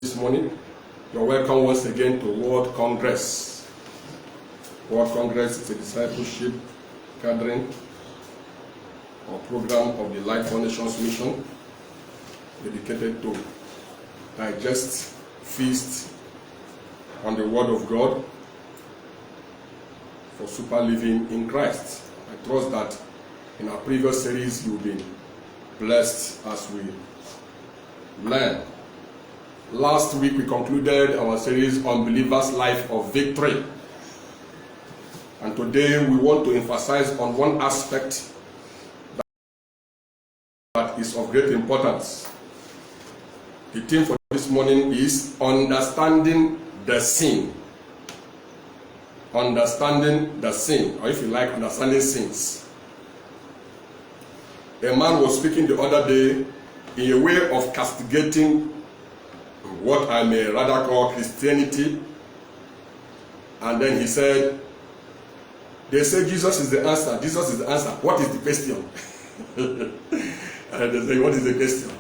This morning, you're welcome once again to World Congress. World Congress is a discipleship gathering or program of the Light Foundation's mission dedicated to digest, feast on the Word of God for super living in Christ. I trust that in our previous series you've been blessed as we learn. Last week we concluded our series on Believer's Life of Victory. And today we want to emphasize on one aspect that is of great importance. The theme for this morning is understanding the sin. Understanding the sin, or if you like, understanding sins. A man was speaking the other day in a way of castigating what I may rather call Christianity. And then he said, they say Jesus is the answer. Jesus is the answer. What is the question? And they say, what is the question?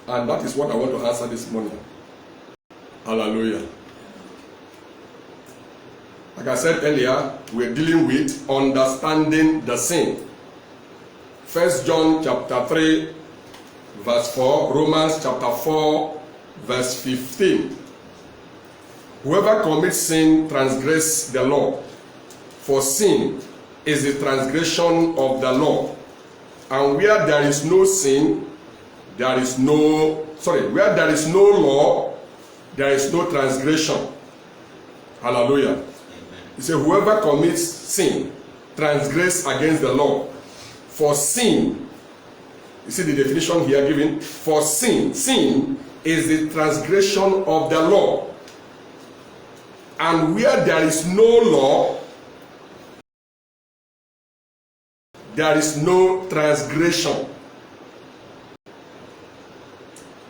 And that is what I want to answer this morning. Hallelujah. Like I said earlier, we're dealing with understanding the sin. 1 John chapter 3, verse 4, Romans chapter 4, verse 15. Whoever commits sin transgresses the law, for sin is the transgression of the law. And where there is no sin, where there is no law, there is no transgression. Hallelujah. He said, whoever commits sin transgresses against the law. For sin, you see the definition here given, for sin is the transgression of the law. And where there is no law, there is no transgression.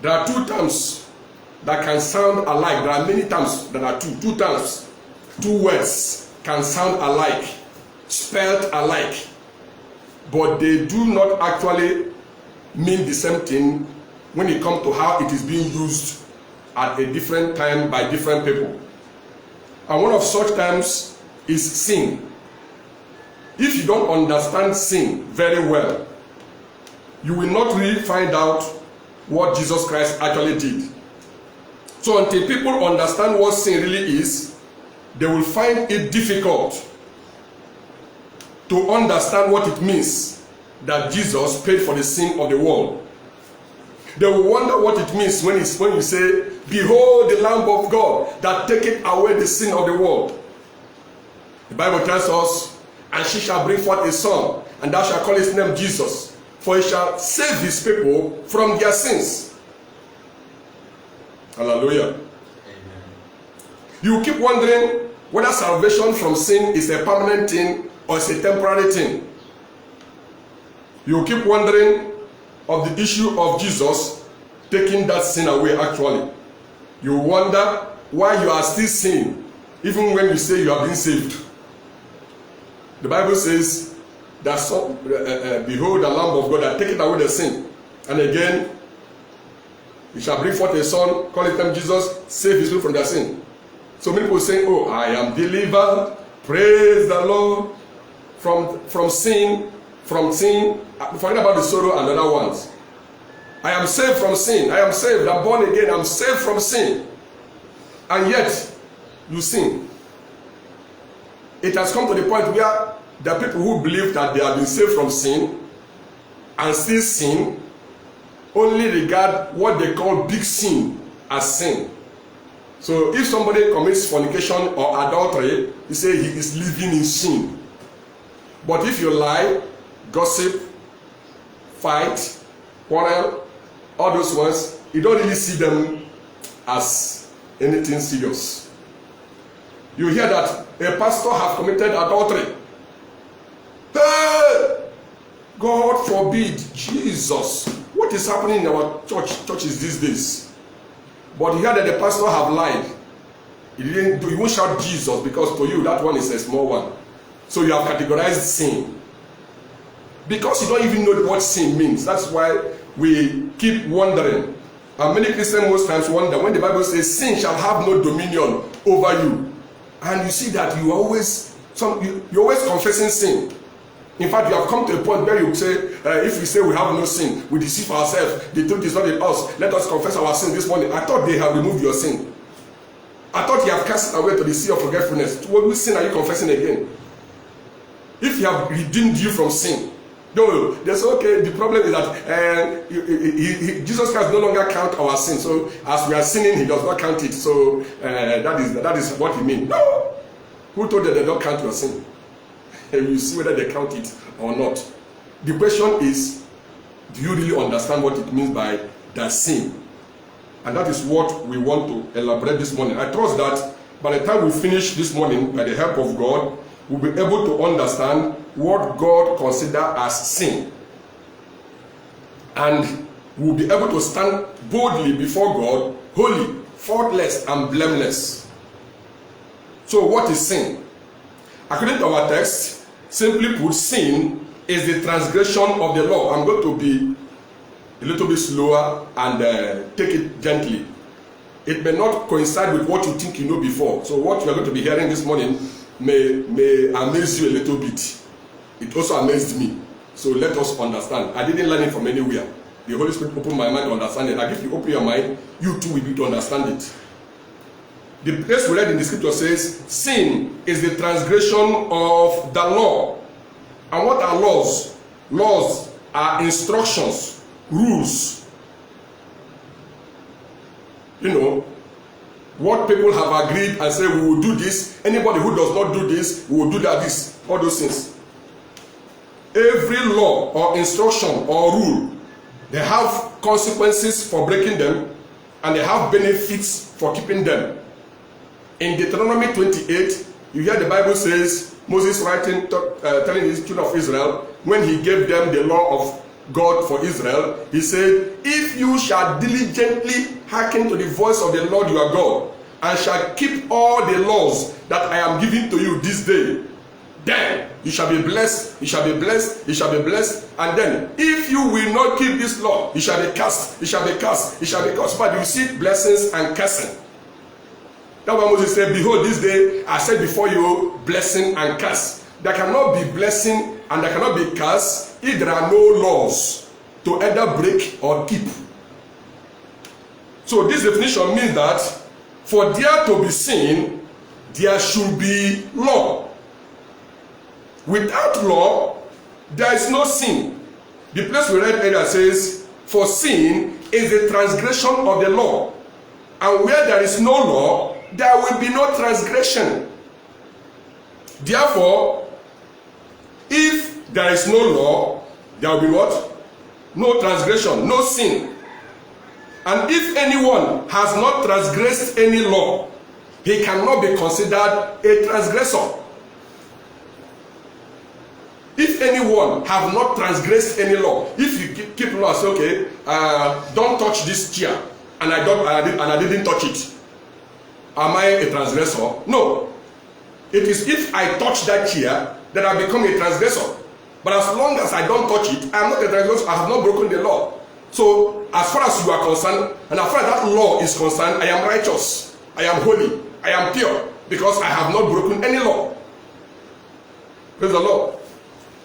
There are two terms that can sound alike. There are many terms that are two terms. Two words can sound alike, spelled alike, but they do not actually mean the same thing when it comes to how it is being used at a different time by different people. And one of such terms is sin. If you don't understand sin very well, you will not really find out what Jesus Christ actually did. So until people understand what sin really is, they will find it difficult to understand what it means that Jesus paid for the sin of the world. They will wonder what it means when you say, behold the Lamb of God that taketh away the sin of the world. The Bible tells us, and she shall bring forth a son, and thou shalt call his name Jesus, for he shall save his people from their sins. Hallelujah. Amen. You keep wondering whether salvation from sin is a permanent thing or it's a temporary thing. You keep wondering of the issue of Jesus taking that sin away actually. You wonder why you are still sinning even when you say you have been saved. The Bible says that behold the Lamb of God that taketh away the sin. And again, he shall bring forth a son, call his name Jesus, save his people from their sin. So many people say, oh, I am delivered, praise the Lord, from sin, forgetting about the sorrow and other ones. I am saved from sin, I am saved, I'm born again, I'm saved from sin. And yet, you sin. It has come to the point where the people who believe that they have been saved from sin and still sin only regard what they call big sin as sin. So if somebody commits fornication or adultery, you say he is living in sin. But if you lie, gossip, fight, quarrel, all those ones, you don't really see them as anything serious. You hear that a pastor have committed adultery. Hey! God forbid, Jesus. What is happening in our churches these days? But you hear that the pastor have lied. You won't shout Jesus because to you that one is a small one. So you have categorized sin. Because you don't even know what sin means. That's why we keep wondering. And many Christians most times wonder when the Bible says sin shall have no dominion over you. And you see that you're always confessing sin. In fact, you have come to a point where you say, if we say we have no sin, we deceive ourselves. The truth is not in us. Let us confess our sin this morning. I thought they have removed your sin. I thought you have cast away to the sea of forgetfulness. What sin are you confessing again? If he have redeemed you from sin, no, that's okay. The problem is that Jesus Christ no longer count our sin. So as we are sinning, he does not count it. So that is what he means. No, who told you they don't count your sin? And you see whether they count it or not. The question is, do you really understand what it means by that sin? And that is what we want to elaborate this morning. I trust that by the time we finish this morning, by the help of God, we'll be able to understand what God considers as sin. And we'll be able to stand boldly before God, holy, faultless, and blameless. So what is sin? According to our text, simply put, sin is the transgression of the law. I'm going to be a little bit slower and take it gently. It may not coincide with what you think you know before. So what you are going to be hearing this morning may amaze you a little bit. It also amazed me. So let us understand. I didn't learn it from anywhere. The Holy Spirit opened my mind to understand it. And if you open your mind, you too will be to understand it. The place we read in the scripture says, sin is the transgression of the law. And what are laws? Laws are instructions, rules. You know, what people have agreed and say we will do this. Anybody who does not do this, we will do that, this, all those things. Every law or instruction or rule, they have consequences for breaking them and they have benefits for keeping them. In Deuteronomy 28, you hear the Bible says, Moses writing, telling the children of Israel, when he gave them the law of God for Israel, he said, if you shall diligently hearken to the voice of the Lord your God, and shall keep all the laws that I am giving to you this day, then you shall be blessed, you shall be blessed, you shall be blessed. And then, if you will not keep this law, you shall be cursed, you shall be cursed, you shall be cursed. But you see blessings and cursing. That's why Moses said, behold, this day I set before you blessing and curse. There cannot be blessing and there cannot be curse if there are no laws to either break or keep. So this definition means that for there to be sin, there should be law. Without law, there is no sin. The place we read earlier says, for sin is the transgression of the law. And where there is no law, there will be no transgression. Therefore, if there is no law, there will be what? No transgression, no sin. And if anyone has not transgressed any law, he cannot be considered a transgressor. If anyone have not transgressed any law, if you keep law, say, okay, don't touch this chair, and I didn't touch it, am I a transgressor? No. It is if I touch that chair that I become a transgressor. But as long as I don't touch it, I am not a transgressor. I have not broken the law. So as far as you are concerned, and as far as that law is concerned, I am righteous, I am holy, I am pure, because I have not broken any law. Praise the Lord.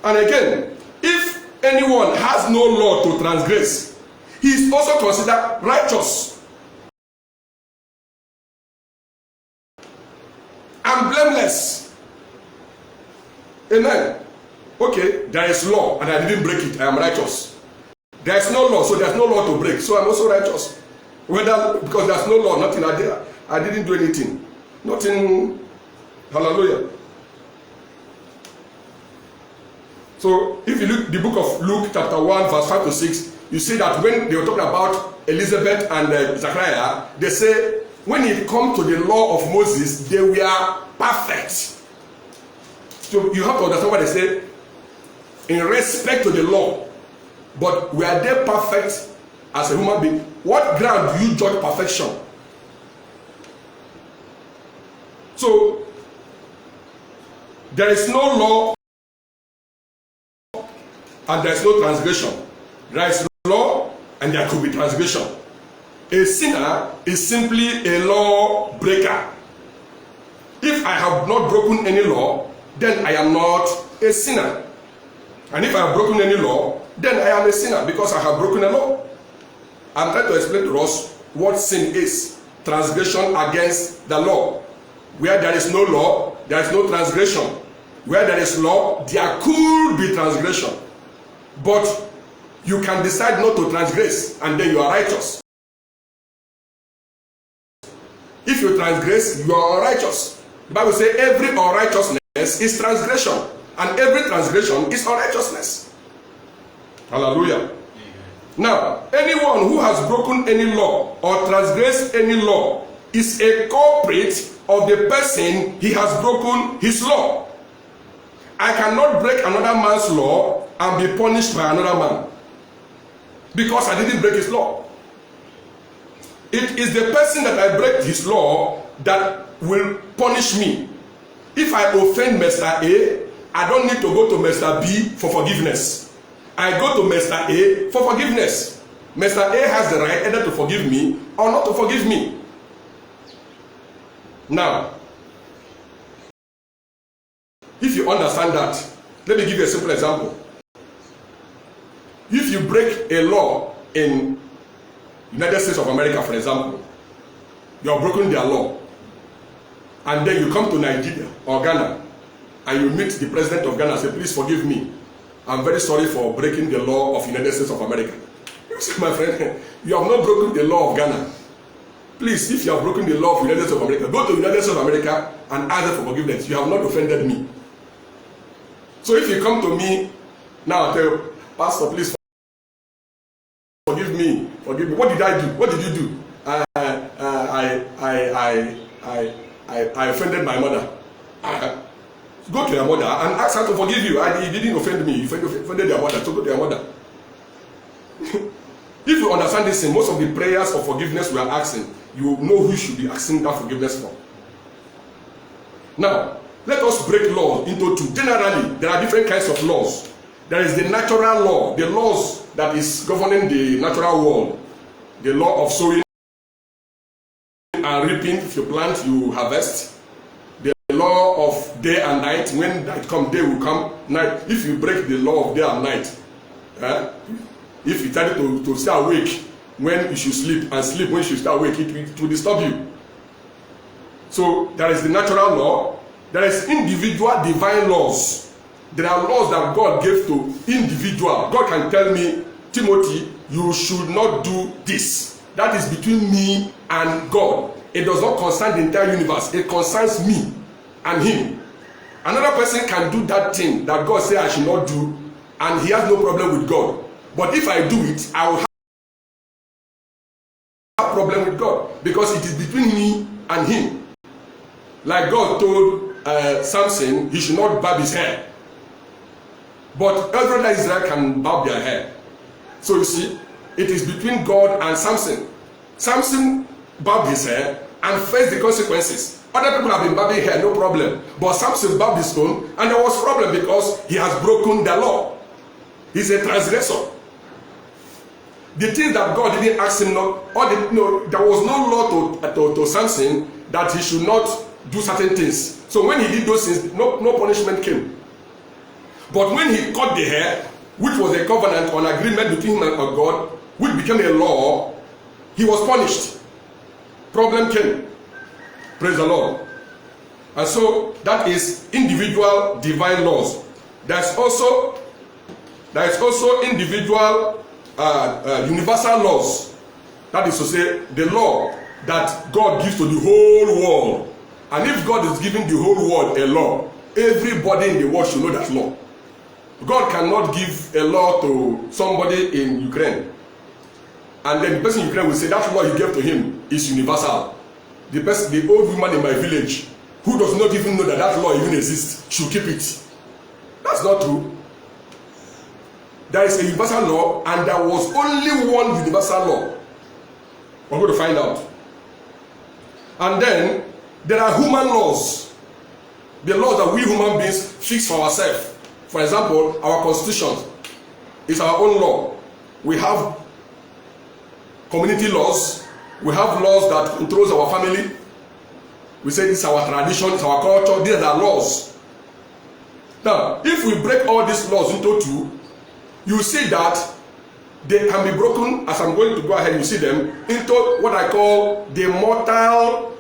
And again, if anyone has no law to transgress, he is also considered righteous and blameless. Amen. Okay, there is law and I didn't break it, I am righteous. There is no law, so there is no law to break, so I am also righteous. Whether because there is no law, nothing I did, I didn't do anything. Nothing. Hallelujah. So if you look the book of Luke chapter 1 verse 5 to 6, you see that when they were talking about Elizabeth and Zachariah, they say when it comes to the law of Moses, they were perfect. So you have to understand what they say in respect to the law. But were they perfect as a human being? What ground do you judge perfection? So there is no law and there is no transgression. There is law and there could be transgression. A sinner is simply a law breaker. If I have not broken any law, then I am not a sinner. And if I have broken any law, then I am a sinner because I have broken a law. I'm trying to explain to us what sin is. Transgression against the law. Where there is no law, there is no transgression. Where there is law, there could be transgression. But you can decide not to transgress, and then you are righteous. If you transgress, you are unrighteous. The Bible says every unrighteousness is transgression, and every transgression is unrighteousness. Hallelujah. Now, anyone who has broken any law or transgressed any law is a culprit of the person he has broken his law. I cannot break another man's law and be punished by another man because I didn't break his law. It is the person that I break his law that will punish me. If I offend Mr. A, I don't need to go to Mr. B for forgiveness. I go to Mr. A for forgiveness. Mr. A has the right either to forgive me or not to forgive me. Now, if you understand that, let me give you a simple example. If you break a law in United States of America, for example, you have broken their law, and then you come to Nigeria or Ghana, and you meet the president of Ghana and say, please forgive me. I'm very sorry for breaking the law of United States of America. You say, my friend, you have not broken the law of Ghana. Please, if you have broken the law of United States of America, go to United States of America and ask them for forgiveness. You have not offended me. So if you come to me now and tell, Pastor, please forgive me. Forgive me. What did I do? What did you do? I offended my mother. Go to your mother and ask her to forgive you. He didn't offend me. You offended your mother. So go to your mother. If you understand this, in most of the prayers of forgiveness we are asking, you know who you should be asking that forgiveness for. Now, let us break law into two. Generally, there are different kinds of laws. There is the natural law, the laws that is governing the natural world. The law of sowing and reaping. If you plant, you harvest. The law of day and night. When night comes, day will come. Night. If you break the law of day and night, if you try to stay awake when you should sleep and sleep when you should stay awake, it will disturb you. So there is the natural law. There is individual divine laws. There are laws that God gave to individual. God can tell me, Timothy, you should not do this. That is between me and God. It does not concern the entire universe. It concerns me and him. Another person can do that thing that God said I should not do, and he has no problem with God. But if I do it, I will have a problem with God because it is between me and him. Like God told Samson, he should not barb his hair. But everyone in Israel can barb their hair. So you see, it is between God and Samson. Samson barbed his hair and faced the consequences. Other people have been barbing hair, no problem. But Samson barbed his own, and there was problem because he has broken the law. He's a transgressor. The things that God didn't ask him not, there was no law to Samson that he should not do certain things. So when he did those things, no punishment came. But when he cut the hair, which was a covenant or an agreement between him and God, which became a law, he was punished. Problem came. Praise the Lord. And so that is individual divine laws. There's also individual universal laws. That is to say, the law that God gives to the whole world. And if God is giving the whole world a law, everybody in the world should know that law. God cannot give a law to somebody in Ukraine, and then the person in Ukraine will say that law he gave to him is universal. The old woman in my village who does not even know that law even exists should keep it. That's not true. There is a universal law, and there was only one universal law. We're going to find out. And then there are human laws. The laws that we human beings fix for ourselves. For example, our constitution is our own law. We have community laws. We have laws that controls our family. We say this is our tradition, it's our culture. These are laws. Now, if we break all these laws into two, you see that they can be broken, as I'm going to go ahead, you see them, into what I call the mortal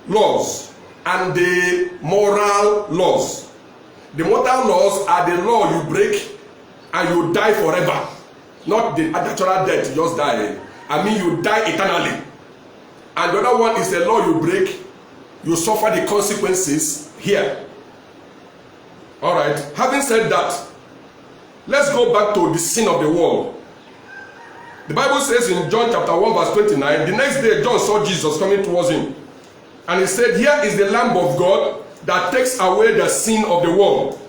laws and the moral laws. The mortal laws are the law you break and you die forever. Not the natural death, you just die. I mean, you die eternally. And the other one is the law you break, you suffer the consequences here. Alright, having said that, let's go back to the sin of the world. The Bible says in John chapter 1 verse 29, the next day John saw Jesus coming towards him. And he said, here is the Lamb of God that takes away the sin of the world.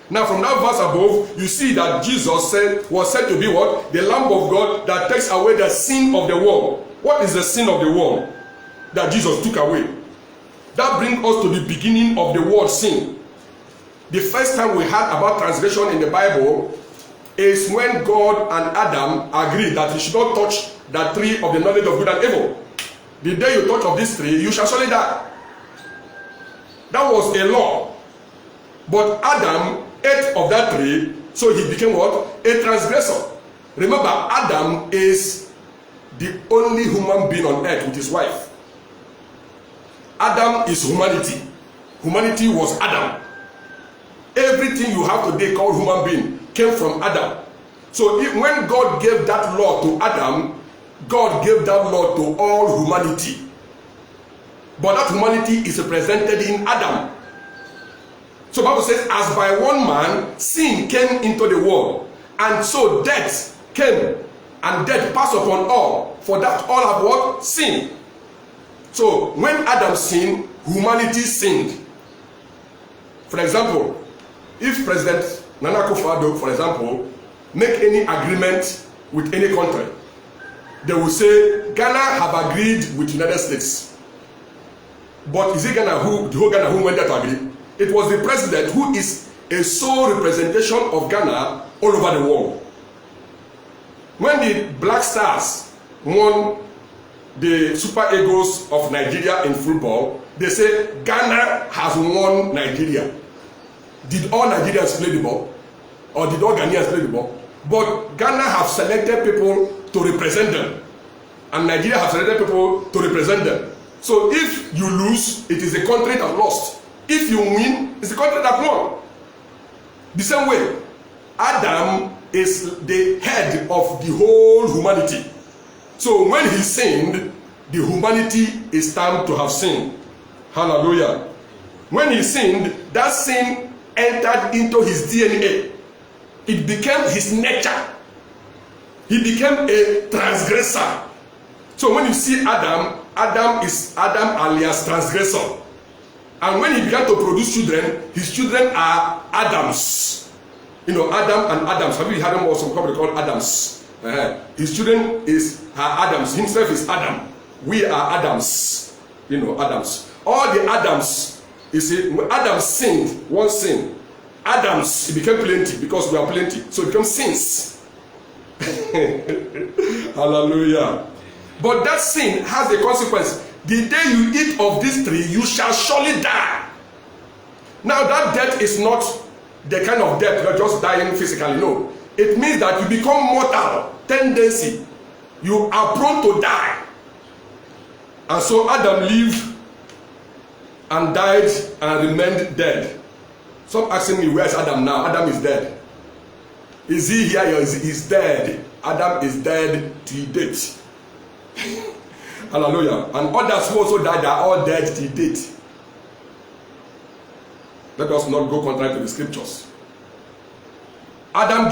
Now from that verse above, you see that Jesus was said to be what? The Lamb of God that takes away the sin of the world. What is the sin of the world that Jesus took away? That brings us to the beginning of the word sin. The first time we heard about transgression in the Bible is when God and Adam agreed that he should not touch the tree of the knowledge of good and evil. The day you touch of this tree, you shall surely die. That was a law. But Adam ate of that tree, so he became what? A transgressor. Remember, Adam is the only human being on earth with his wife. Adam is humanity. Humanity was Adam. Everything you have today called human being came from Adam. So when God gave that law to Adam, God gave that law to all humanity. But that humanity is represented in Adam. So the Bible says, as by one man, sin came into the world. And so death came, and death passed upon all. For that all have what? Sin. So when Adam sinned, humanity sinned. For example, if President Nana Akufo-Addo, for example, make any agreement with any country, they will say Ghana have agreed with United States. But is it Ghana who went there to agree? It was the president who is a sole representation of Ghana all over the world. When the Black Stars won the Super Eagles of Nigeria in football, they say Ghana has won Nigeria. Did all Nigerians play the ball? Or did all Ghanaians play the ball? But Ghana have selected people to represent them. And Nigeria have selected people to represent them. So if you lose, it is the country that lost. If you win, it's the country that won. The same way, Adam is the head of the whole humanity. So when he sinned, the humanity is time to have sinned. Hallelujah. When he sinned, that sin entered into his DNA. It became his nature. He became a transgressor. So when you see Adam, Adam is Adam alias transgressor. And when he began to produce children, his children are Adams. You know, Adam and Adams. Have you heard him also probably called Adams? His children are Adams. Himself is Adam. We are Adams. You know, Adams. All the Adams, you see, when Adam sinned, one sin, Adams, it became plenty because we are plenty. So it becomes sins. Hallelujah. But that sin has a consequence. The day you eat of this tree, you shall surely die. Now that death is not the kind of death you're just dying physically. No. It means that you become mortal tendency. You are prone to die. And so Adam lived and died and remained dead. Stop asking me, where is Adam now? Adam is dead. Is he here? He's dead. Adam is dead till date. Hallelujah. And others who also died are all dead till date. Let us not go contrary to the scriptures. Adam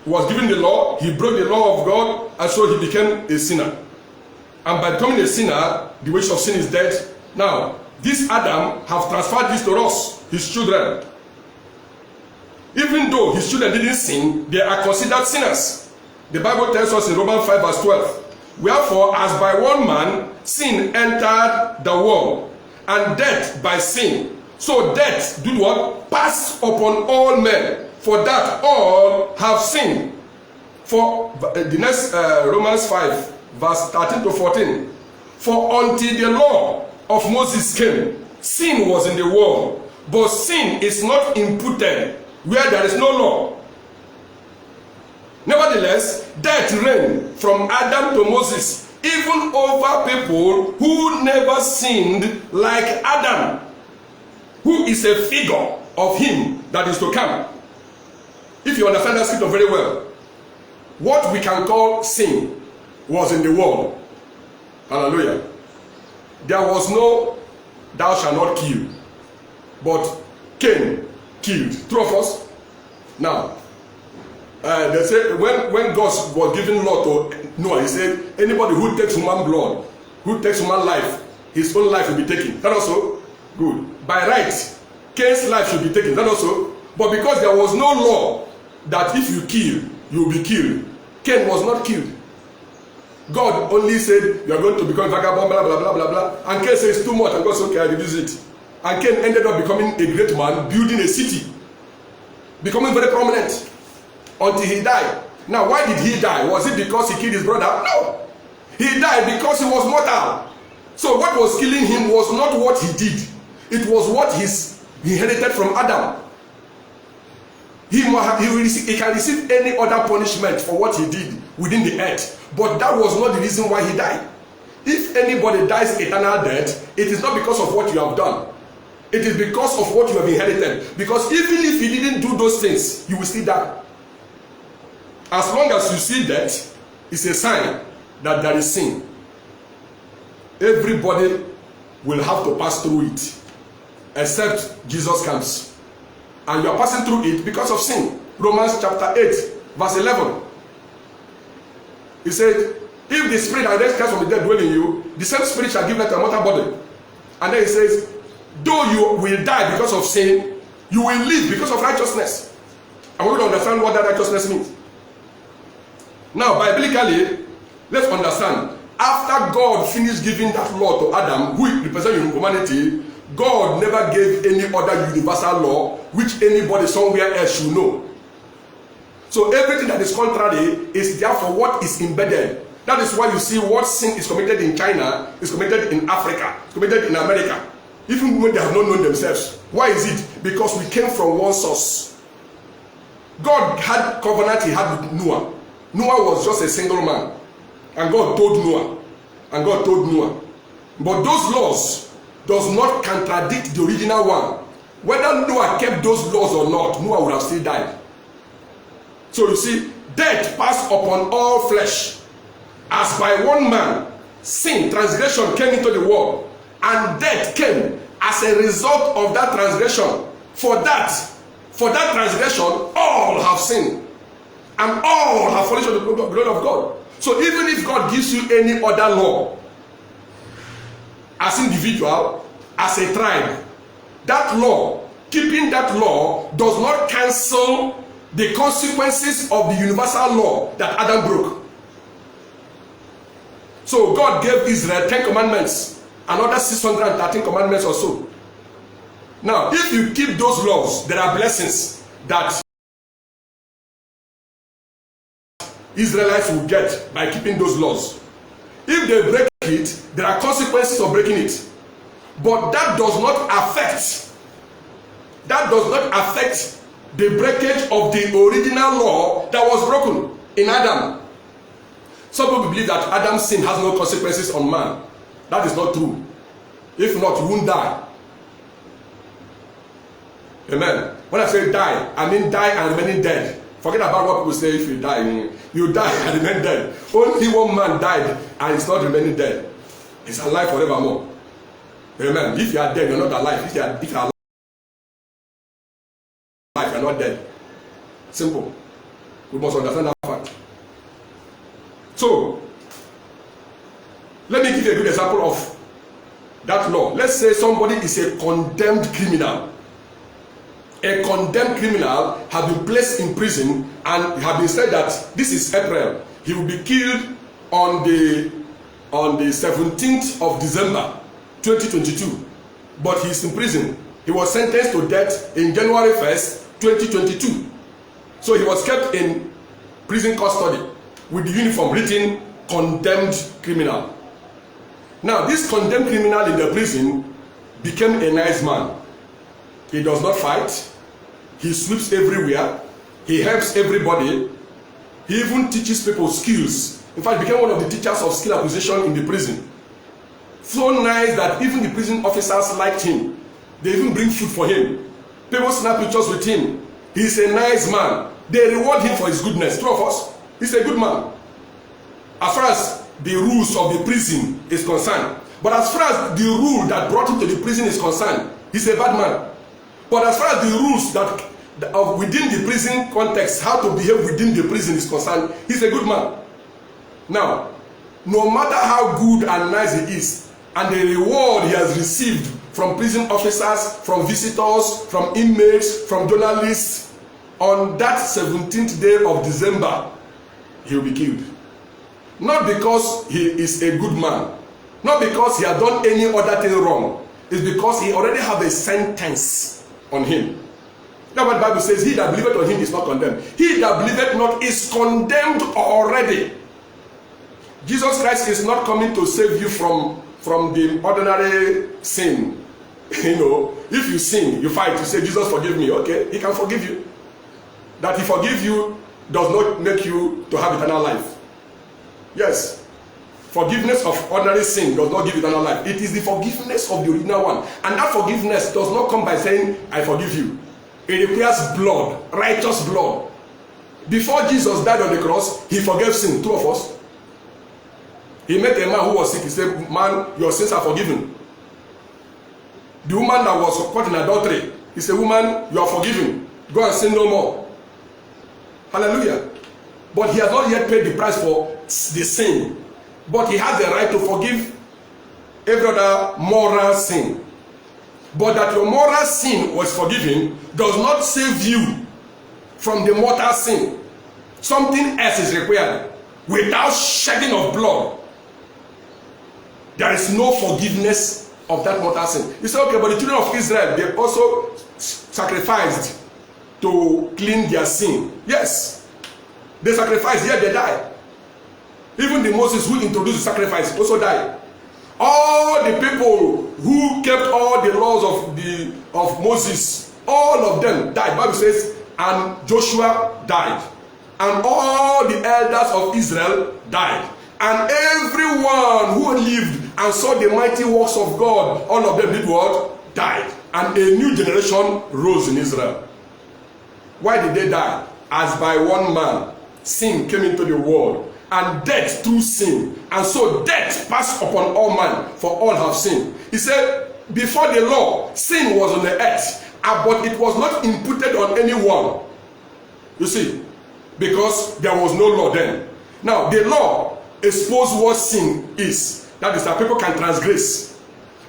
was given the law, he broke the law of God, and so he became a sinner. And by becoming a sinner, the wage of sin is death. Now, this Adam have transferred this to us, his children. Even though his children didn't sin, they are considered sinners. The Bible tells us in Romans 5 verse 12, wherefore, as by one man sin entered the world, and death by sin, so death did what? Pass upon all men, for that all have sinned. For the next Romans 5 verse 13 to 14. For until the law of Moses came, sin was in the world, but sin is not imputed where there is no law. Nevertheless, death reigned from Adam to Moses, even over people who never sinned, like Adam, who is a figure of him that is to come. If you understand that scripture very well, what we can call sin was in the world. Hallelujah. There was no thou shalt not kill, but Cain killed. True of us? Now, they say when God was giving law to Noah, he said, anybody who takes human blood, who takes human life, his own life will be taken. That also? Good. By right, Cain's life should be taken. That also? But because there was no law that if you kill, you will be killed, Cain was not killed. God only said, you are going to become vagabond, blah, blah, blah, blah, blah. And Cain says, too much. And God said, okay, I reduce it. And Cain ended up becoming a great man, building a city, becoming very prominent until he died. Now, why did he die? Was it because he killed his brother? No. He died because he was mortal. So what was killing him was not what he did. It was what he inherited from Adam. He can receive any other punishment for what he did within the earth. But that was not the reason why he died. If anybody dies eternal death, it is not because of what you have done. It is because of what you have inherited. Because even if you didn't do those things, you will still die. As long as you see death, it's a sign that there is sin. Everybody will have to pass through it, except Jesus comes. And you are passing through it because of sin. Romans chapter 8, verse 11. He said, if the spirit that raised Christ from the dead dwell in you, the same spirit shall give life to a mortal body. And then he says, though you will die because of sin, you will live because of righteousness. I want you to understand what that righteousness means. Now, biblically, let's understand. After God finished giving that law to Adam, who represents humanity, God never gave any other universal law which anybody somewhere else should know. So everything that is contrary is therefore what is embedded. That is why you see what sin is committed in China is committed in Africa, is committed in America, even when they have not known themselves. Why is it? Because we came from one source. God had covenant he had with Noah. Noah was just a single man. And God told Noah. And God told Noah. But those laws does not contradict the original one. Whether Noah kept those laws or not, Noah would have still died. So you see, death passed upon all flesh. As by one man, sin, transgression came into the world. And death came as a result of that transgression. For that transgression, all have sinned. And all have fallen short of the glory of God. So even if God gives you any other law, as individual, as a tribe, that law, keeping that law does not cancel the consequences of the universal law that Adam broke. So God gave Israel 10 commandments, another 613 commandments or so. Now, if you keep those laws, there are blessings that Israelites will get by keeping those laws. If they break it, there are consequences of breaking it. But that does not affect the breakage of the original law that was broken in Adam. Some people believe that Adam's sin has no consequences on man. That is not true. If not, you won't die. Amen. When I say die, I mean die and remaining dead. Forget about what people say if you die. You die and remain dead. Only one man died and is not remaining dead. He's alive forevermore. Amen. If you are dead, you're not alive. If you are alive, you're not dead. Simple. We must understand that fact. So, let me give you a good example of that law. Let's say somebody is a condemned criminal. A condemned criminal has been placed in prison and have been said that this is April. He will be killed on the 17th of December 2022. But he is in prison. He was sentenced to death in January 1st, 2022. So he was kept in prison custody with the uniform written condemned criminal. Now, this condemned criminal in the prison became a nice man. He does not fight. He sweeps everywhere. He helps everybody. He even teaches people skills. In fact, became one of the teachers of skill acquisition in the prison. So nice that even the prison officers liked him. They even bring food for him. People snap pictures with him. He's a nice man. They reward him for his goodness. Two of us. He's a good man. As far as the rules of the prison is concerned. But as far as the rule that brought him to the prison is concerned, he's a bad man. But as far as the rules that within the prison context, how to behave within the prison is concerned, he's a good man. Now, no matter how good and nice he is, and the reward he has received from prison officers, from visitors, from inmates, from journalists, on that 17th day of December, he will be killed. Not because he is a good man, not because he has done any other thing wrong. It's because he already have a sentence on him. That's what the Bible says. He that believeth on him is not condemned. He that believeth not is condemned already. Jesus Christ is not coming to save you from the ordinary sin. You know, if you sin, you fight, you say, Jesus, forgive me. Okay, he can forgive you. That he forgive you does not make you to have eternal life. Yes. Forgiveness of ordinary sin does not give eternal life. It is the forgiveness of the original one. And that forgiveness does not come by saying, I forgive you. It requires blood, righteous blood. Before Jesus died on the cross, he forgave sin, two of us. He met a man who was sick. He said, man, your sins are forgiven. The woman that was caught in adultery, he said, woman, you are forgiven. Go and sin no more. Hallelujah. But he has not yet paid the price for the sin. But he has the right to forgive every other moral sin. But that your moral sin was forgiven does not save you from the mortal sin. Something else is required. Without shedding of blood, there is no forgiveness of that mortal sin. You say, okay, but the children of Israel, they also sacrificed to clean their sin. Yes, they sacrificed, yet they died. Even the Moses who introduced the sacrifice also died. All the people who kept all the laws of Moses, all of them died. The Bible says, and Joshua died. And all the elders of Israel died. And everyone who lived and saw the mighty works of God, all of them did what? Died. And a new generation rose in Israel. Why did they die? As by one man, sin came into the world. And death through sin. And so death passed upon all men, for all have sinned. He said, before the law, sin was on the earth, but it was not imputed on anyone. You see, because there was no law then. Now, the law exposed what sin is. That is that people can transgress.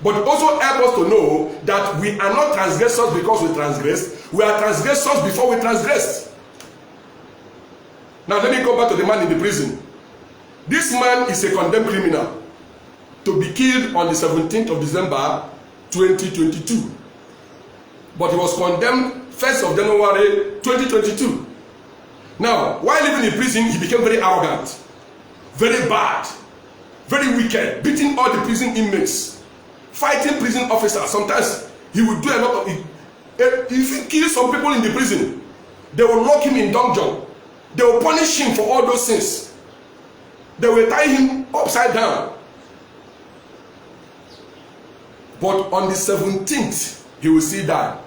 But it also help us to know that we are not transgressors because we transgressed. We are transgressors before we transgressed. Now, let me go back to the man in the prison. This man is a condemned criminal to be killed on the 17th of December 2022. But he was condemned 1st of January 2022. Now, while living in prison, he became very arrogant, very bad, very wicked, beating all the prison inmates, fighting prison officers. Sometimes he would do a lot of it. If he kills some people in the prison, they will lock him in dungeon. They will punish him for all those sins. They will tie him upside down. But on the 17th, he will still die.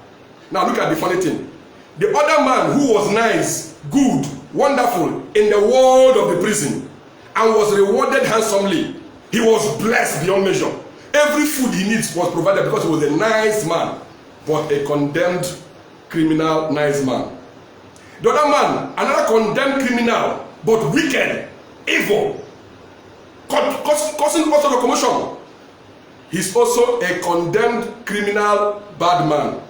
Now look at the funny thing. The other man who was nice, good, wonderful in the world of the prison and was rewarded handsomely, he was blessed beyond measure. Every food he needs was provided because he was a nice man, but a condemned criminal nice man. The other man, another condemned criminal, but wicked, evil, causing also the commotion. He's also a condemned criminal bad man.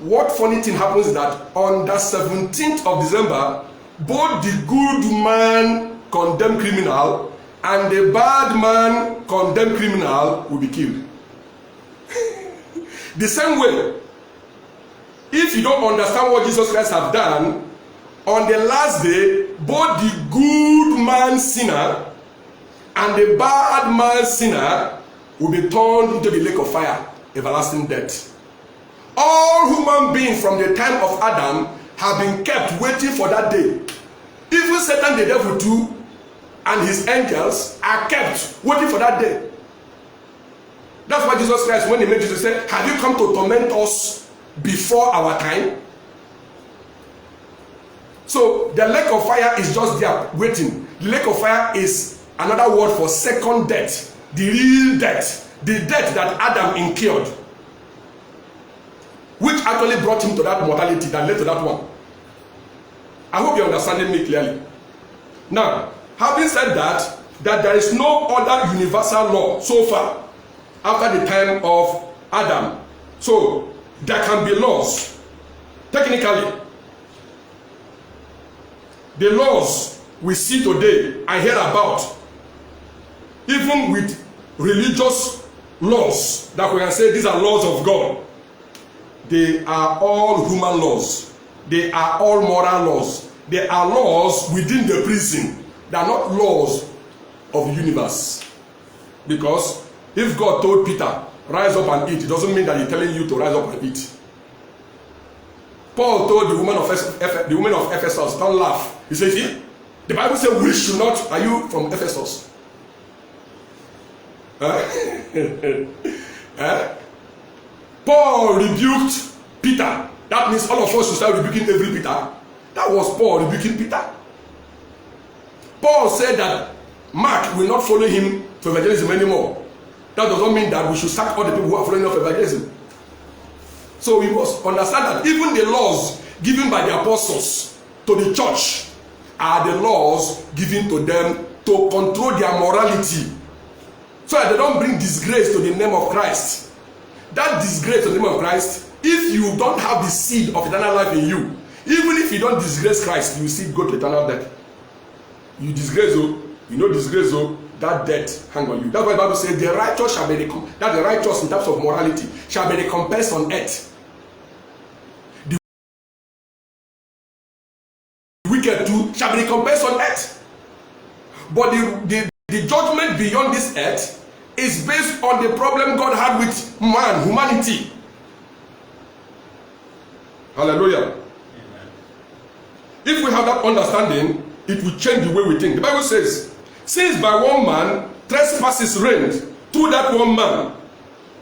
What funny thing happens is that on the 17th of December, both the good man condemned criminal and the bad man condemned criminal will be killed. The same way, if you don't understand what Jesus Christ has done, on the last day, both the good man sinner And the bad man sinner will be turned into the lake of fire, everlasting death. All human beings from the time of Adam have been kept waiting for that day. Even Satan the devil too and his angels are kept waiting for that day. That's why Jesus Christ, when he made Jesus, said, have you come to torment us before our time? So the lake of fire is just there waiting. The lake of fire is another word for second death, the real death, the death that Adam incurred, which actually brought him to that mortality that led to that one. I hope you're understanding me clearly. Now, having said that there is no other universal law so far after the time of Adam. So there can be laws. Technically, the laws we see today, I hear about, even with religious laws that we can say these are laws of God, they are all human laws. They are all moral laws. They are laws within the prison. They are not laws of the universe. Because if God told Peter, rise up and eat, it doesn't mean that he's telling you to rise up and eat. Paul told the woman of Ephesus, don't laugh. He says, see, the Bible says we should not. Are you from Ephesus? Paul rebuked Peter. That means all of us should start rebuking every Peter. That was Paul rebuking Peter. Paul said that Mark will not follow him for evangelism anymore. That does not mean that we should sack all the people who are following him for evangelism. So we must understand that even the laws given by the apostles to the church are the laws given to them to control their morality, so that they don't bring disgrace to the name of Christ. That disgrace to the name of Christ, if you don't have the seed of eternal life in you, even if you don't disgrace Christ, you will still go to eternal death. You disgrace, disgrace, that death hang on you. That's why the Bible says the righteous shall be recompensed. That the righteous in terms of morality shall be recompensed on earth. The wicked too shall be recompensed on earth. But the judgment beyond this earth is based on the problem God had with humanity. Hallelujah. Amen. If we have that understanding, it will change the way we think. The Bible says, since by one man trespasses reigned through that one man,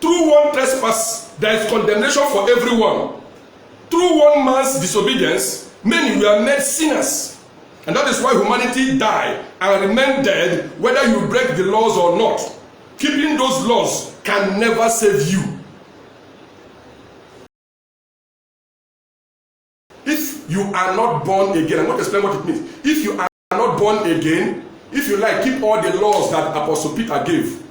through one trespass there is condemnation for everyone. Through one man's disobedience, many were made sinners. And that is why humanity died and remained dead, whether you break the laws or not. Keeping those laws can never save you. If you are not born again, I'm going to explain what it means. If you are not born again, if you like, keep all the laws that Apostle Peter gave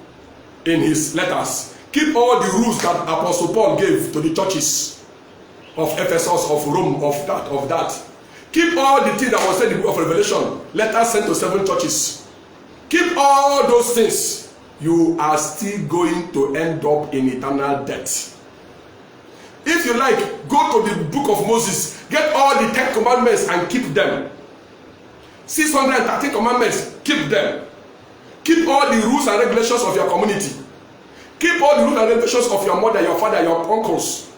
in his letters. Keep all the rules that Apostle Paul gave to the churches of Ephesus, of Rome, of that. Keep all the things that was said in the book of Revelation, letters sent to 7 churches. Keep all those things. You are still going to end up in eternal death. If you like, go to the book of Moses, get all the 10 commandments and keep them. 613 commandments, keep them. Keep all the rules and regulations of your community. Keep all the rules and regulations of your mother, your father, your uncles.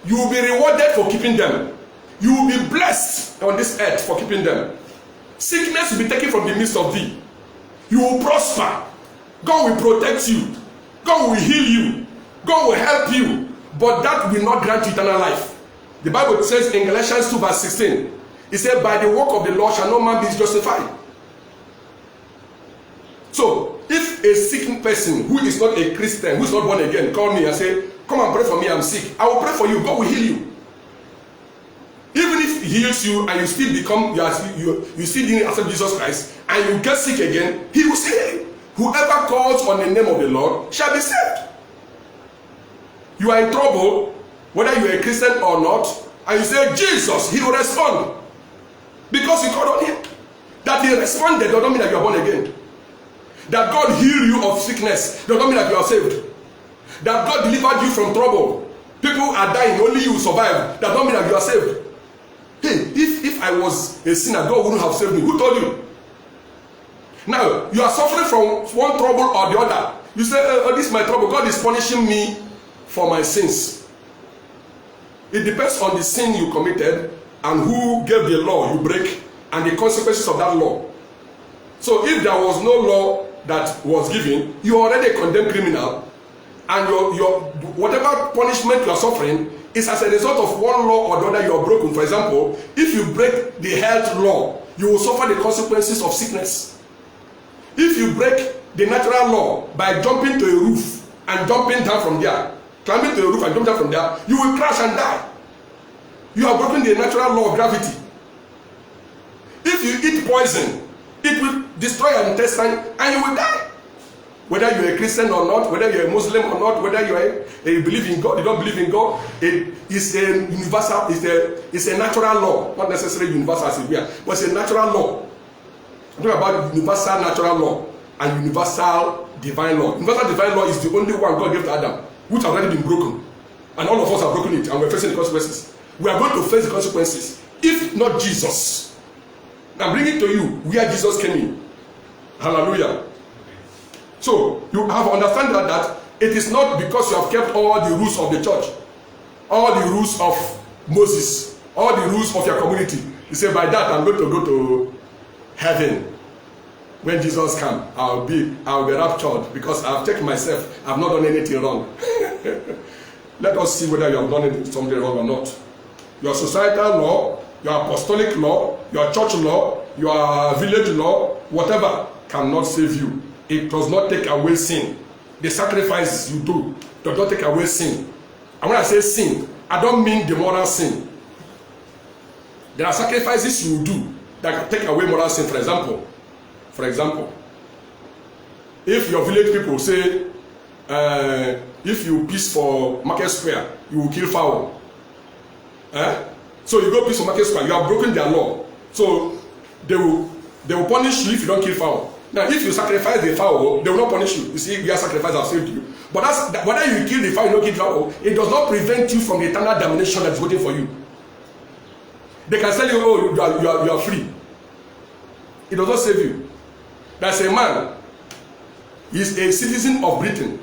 You will be rewarded for keeping them. You will be blessed on this earth for keeping them. Sickness will be taken from the midst of thee. You will prosper. God will protect you. God will heal you. God will help you. But that will not grant you eternal life. The Bible says in Galatians 2 verse 16, it said, by the work of the law shall no man be justified. So, if a sick person who is not a Christian, who is not born again, call me and say, come and pray for me, I'm sick. I will pray for you. God will heal you. Even if he heals you and you still become, you still didn't accept Jesus Christ, and you get sick again, he will say, whoever calls on the name of the Lord shall be saved. You are in trouble, whether you are a Christian or not, and you say, Jesus, he will respond. Because you called on him. That he responded does not mean that you are born again. That God healed you of sickness does not mean that you are saved. That God delivered you from trouble. People are dying, only you survive. That does not mean that you are saved. Hey, if I was a sinner, God wouldn't have saved me. Who told you? Now, you are suffering from one trouble or the other. You say, oh, this is my trouble. God is punishing me for my sins. It depends on the sin you committed and who gave the law you break and the consequences of that law. So if there was no law that was given, you are already a condemned criminal, and your whatever punishment you are suffering is as a result of one law or the other you are broken. For example, if you break the health law, you will suffer the consequences of sickness. If you break the natural law by jumping to a roof and jumping down from there, climbing to a roof and jumping down from there, you will crash and die. You are broken the natural law of gravity. If you eat poison, it will destroy your intestine and you will die. Whether you're a Christian or not, whether you're a Muslim or not, whether you believe in God, you don't believe in God, it is a universal, it's a natural law, not necessarily universal as it were, but it's a natural law. I'm talking about universal natural law and universal divine law. Universal divine law is the only one God gave to Adam, which has already been broken. And all of us have broken it, and we're facing the consequences. We are going to face the consequences, if not Jesus. Now bring it to you where Jesus came in. Hallelujah. So you have to understand that it is not because you have kept all the rules of the church, all the rules of Moses, all the rules of your community. You say, by that I'm going to go to heaven. When Jesus comes, I'll be raptured because I've taken myself. I've not done anything wrong. Let us see whether you have done something wrong or not. Your societal law, your apostolic law, your church law, your village law, whatever, cannot save you. It does not take away sin. The sacrifices you do does not take away sin. And when I say sin, I don't mean the moral sin. There are sacrifices you do that can take away moral sin. For example, if your village people say, if you piss for Market Square, you will kill fowl. So you go piss for Market Square, you have broken their law. So they will punish you if you don't kill fowl. Now, if you sacrifice the fowl, they will not punish you. You see, your sacrifice has saved you. But whether you kill the fowl, you don't kill the fowl, it does not prevent you from the eternal damnation that is waiting for you. They can tell you, oh, you are free. It does not save you. There's a man. He's a citizen of Britain.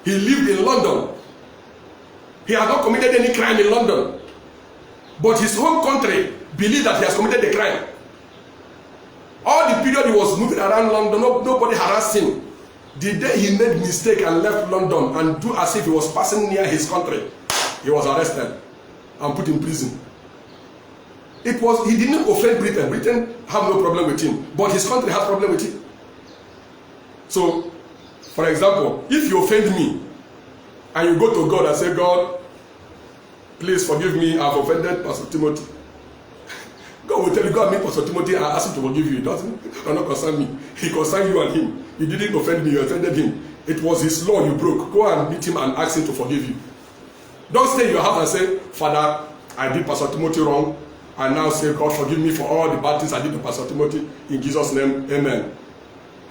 He lived in London. He has not committed any crime in London. But his home country believes that he has committed a crime. All the period he was moving around London, nobody harassed him. The day he made mistake and left London and do as if he was passing near his country, he was arrested and put in prison. He didn't offend Britain. Britain have no problem with him, but his country has problem with him. So, for example, if you offend me and you go to God and say, God, please forgive me, I've offended Pastor Timothy. God will tell you, God, meet Pastor Timothy and ask him to forgive you. It does not concern me. He concerned you and him. You didn't offend me, you offended him. It was his law you broke. Go and meet him and ask him to forgive you. Don't stay in your house and say, Father, I did Pastor Timothy wrong. I now say, God, forgive me for all the bad things I did to Pastor Timothy. In Jesus' name, amen.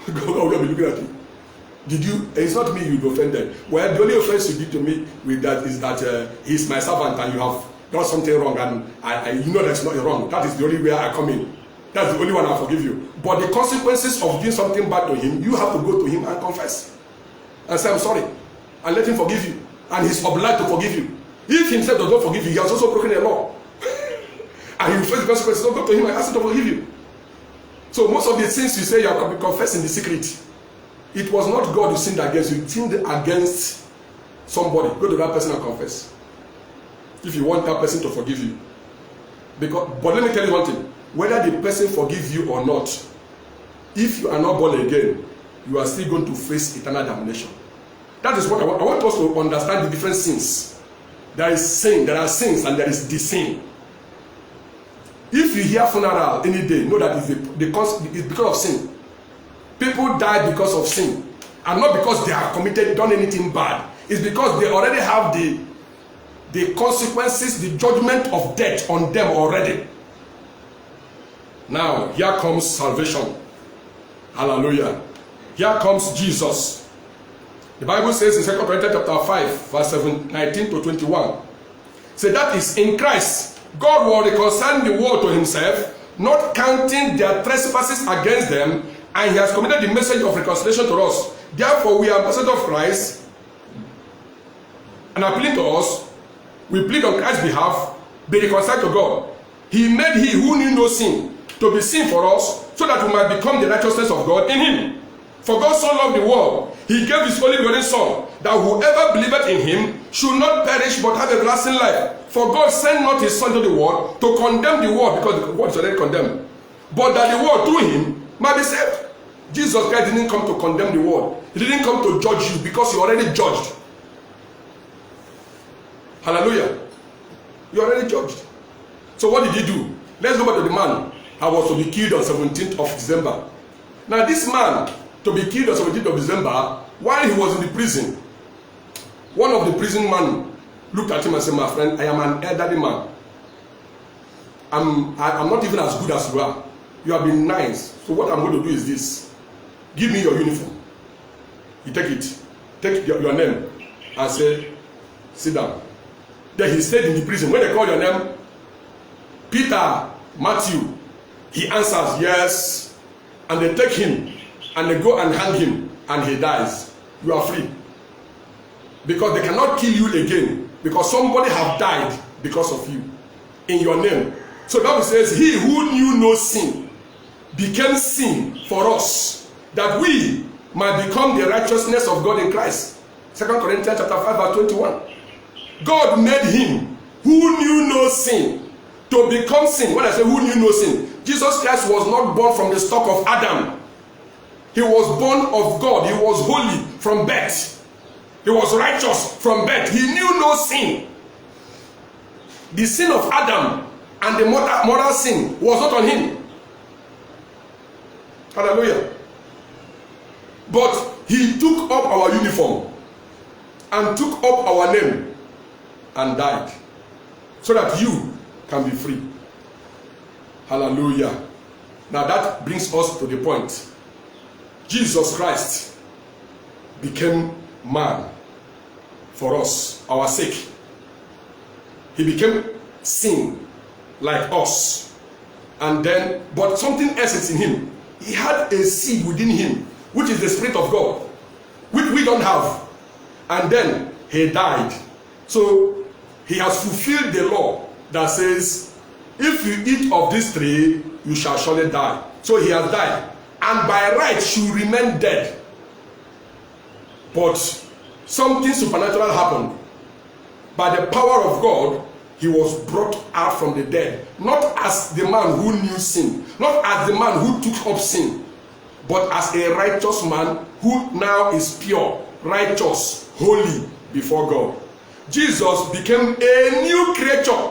God will be looking at you. It's not me you offended. Well, the only offense you did to me with that is that he's my servant and you have done something wrong, and you know that's not wrong. That is the only way I come in. That's the only one I forgive you. But the consequences of doing something bad to him, you have to go to him and confess and say, I'm sorry, and let him forgive you. And he's obliged to forgive you. If himself does not forgive you, he has also broken the law. And he will face the consequences. So go to him and ask him to forgive you. So most of the sins you say you are confessing the secret. It was not God you sinned against. You sinned against somebody. Go to that person and confess. If you want that person to forgive you. But let me tell you one thing. Whether the person forgives you or not, if you are not born again, you are still going to face eternal damnation. That is what I want us to understand the different sins. There is sin, there are sins, and there is the sin. If you hear funeral any day, know that it's because of sin. People die because of sin, and not because they have done anything bad. It's because they already have the consequences, the judgment of death on them already. Now, here comes salvation. Hallelujah. Here comes Jesus. The Bible says in 2 Corinthians chapter 5, verse 19 to 21. Say that is in Christ, God will reconcile the world to himself, not counting their trespasses against them, and he has committed the message of reconciliation to us. Therefore, we are ambassadors of Christ, and appealing to us, we plead on Christ's behalf, be reconciled to God. He made he who knew no sin to be sin for us, so that we might become the righteousness of God in him. For God so loved the world, he gave his only begotten Son, that whoever believeth in him should not perish but have everlasting life. For God sent not his Son to the world to condemn the world, because the world is already condemned, but that the world through him might be saved. Jesus Christ didn't come to condemn the world. He didn't come to judge you, because you're already judged. Hallelujah. You're already judged. So what did he do? Let's go back to the man who was to be killed on 17th of December. Now this man, to be killed on 17th of December, while he was in the prison, one of the prison men looked at him and said, my friend, I am an elderly man. I'm not even as good as you are. You have been nice. So what I'm going to do is this. Give me your uniform. You take it. Take your name and say, sit down. Then he stayed in the prison. When they call your name, Peter, Matthew, he answers yes. And they take him and they go and hang him and he dies. You are free. Because they cannot kill you again, because somebody have died because of you in your name. So the Bible says, he who knew no sin became sin for us, that we might become the righteousness of God in Christ. 2 Corinthians chapter 5 verse 21. God made him who knew no sin to become sin. When I say who knew no sin, Jesus Christ was not born from the stock of Adam. He was born of God. He was holy from birth. He was righteous from birth. He knew no sin. The sin of Adam and the moral sin was not on him. Hallelujah. But he took up our uniform and took up our name and died, so that you can be free. Hallelujah. Now that brings us to the point. Jesus Christ became man for us, our sake. He became sin like us. And then, but something else is in him. He had a seed within him, which is the Spirit of God, which we don't have. And then he died. So he has fulfilled the law that says, if you eat of this tree, you shall surely die. So he has died, and by right should remain dead. But something supernatural happened. By the power of God, he was brought out from the dead. Not as the man who knew sin, not as the man who took up sin, but as a righteous man who now is pure, righteous, holy before God. Jesus became a new creature.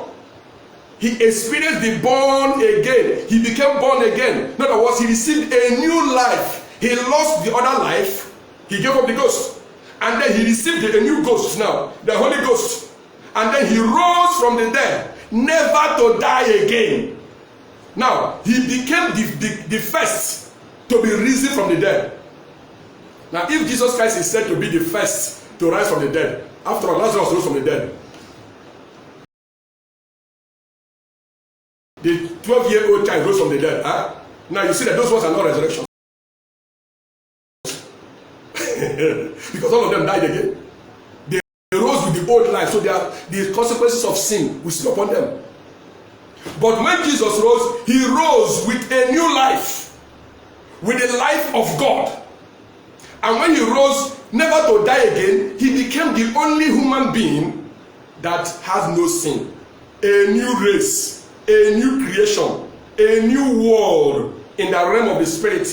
He experienced the born again. He became born again. In other words, he received a new life. He lost the other life. He gave up the ghost. And then he received a new ghost now, the Holy Ghost. And then he rose from the dead, never to die again. Now, he became the first to be risen from the dead. Now, if Jesus Christ is said to be the first to rise from the dead, after all, Lazarus rose from the dead. The 12-year-old child rose from the dead. Huh? Now, you see that those ones are not resurrections. Because all of them died again. They rose with the old life, so the consequences of sin will still upon them. But when Jesus rose, he rose with a new life, with the life of God. And when he rose, never to die again, he became the only human being that has no sin. A new race, a new creation, a new world in the realm of the spirit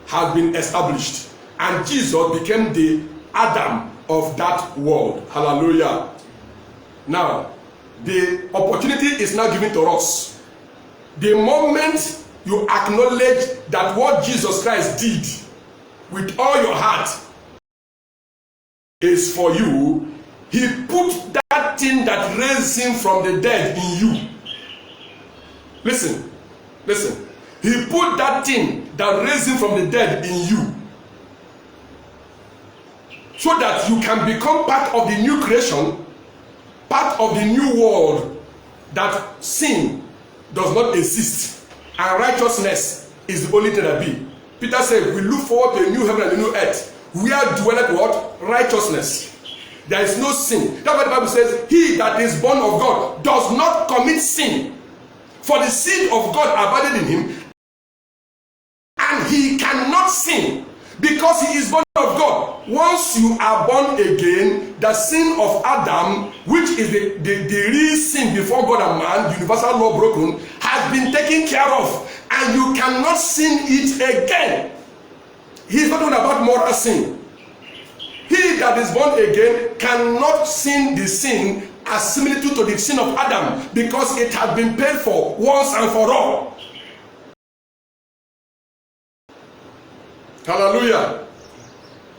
has been established. And Jesus became the Adam of that world. Hallelujah. Now, the opportunity is now given to us. The moment you acknowledge that what Jesus Christ did with all your heart is for you, he put that thing that raised him from the dead in you. Listen. He put that thing that raised him from the dead in you, so that you can become part of the new creation, part of the new world, that sin does not exist and righteousness is the only thing that be. Peter said, we look forward to a new heaven and a new earth, where dwelleth what? Righteousness. There is no sin. That's what the Bible says, he that is born of God does not commit sin. For the seed of God abideth in him, and he cannot sin because he is born of God. Once you are born again, the sin of Adam, which is the real sin before God and man, universal law broken, has been taken care of, and you cannot sin it again. He's not talking about moral sin. He that is born again cannot sin the sin as similitude to the sin of Adam, because it has been paid for once and for all. Hallelujah.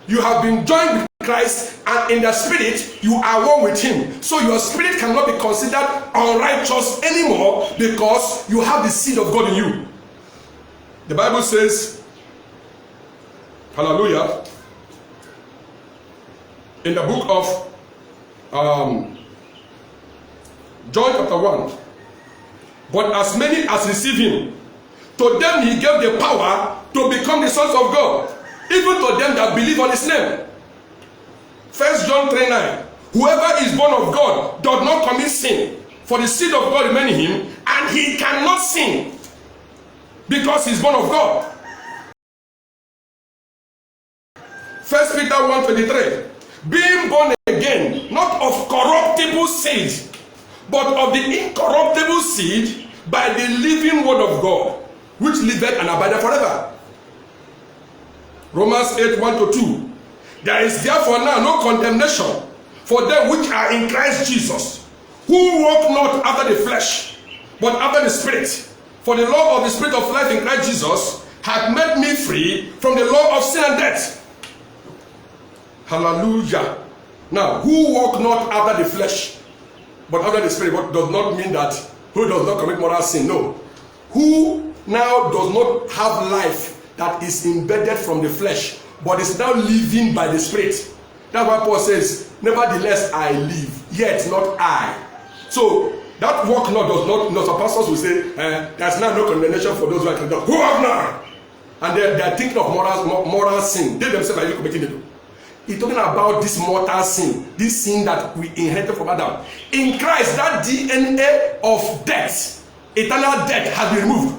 You have been joined with Christ, and in the spirit you are one with him. So your spirit cannot be considered unrighteous anymore, because you have the seed of God in you. The Bible says, hallelujah, in the book of John chapter 1, but as many as receive him, to them he gave the power to become the sons of God, even to them that believe on his name. 1 John 3:9, whoever is born of God does not commit sin, for the seed of God remains in him, and he cannot sin because he is born of God. 1 Peter 1:23, being born again, not of corruptible seed, but of the incorruptible seed, by the living word of God, which liveth and abideth forever. Romans 8:1-2, there is therefore now no condemnation for them which are in Christ Jesus, who walk not after the flesh, but after the Spirit. For the law of the Spirit of life in Christ Jesus hath made me free from the law of sin and death. Hallelujah. Now, who walk not after the flesh, but after the Spirit, what does not mean that who does not commit moral sin. No. Who now does not have life that is embedded from the flesh, but is now living by the Spirit. That's why Paul says, nevertheless I live, yet not I. So that walk not does not, some pastors will say, there's now no condemnation for those who are condemned. Who have now? And they are thinking of moral sin. They themselves are even committing it. He's talking about this mortal sin, this sin that we inherited from Adam. In Christ, that DNA of death, eternal death, has been removed.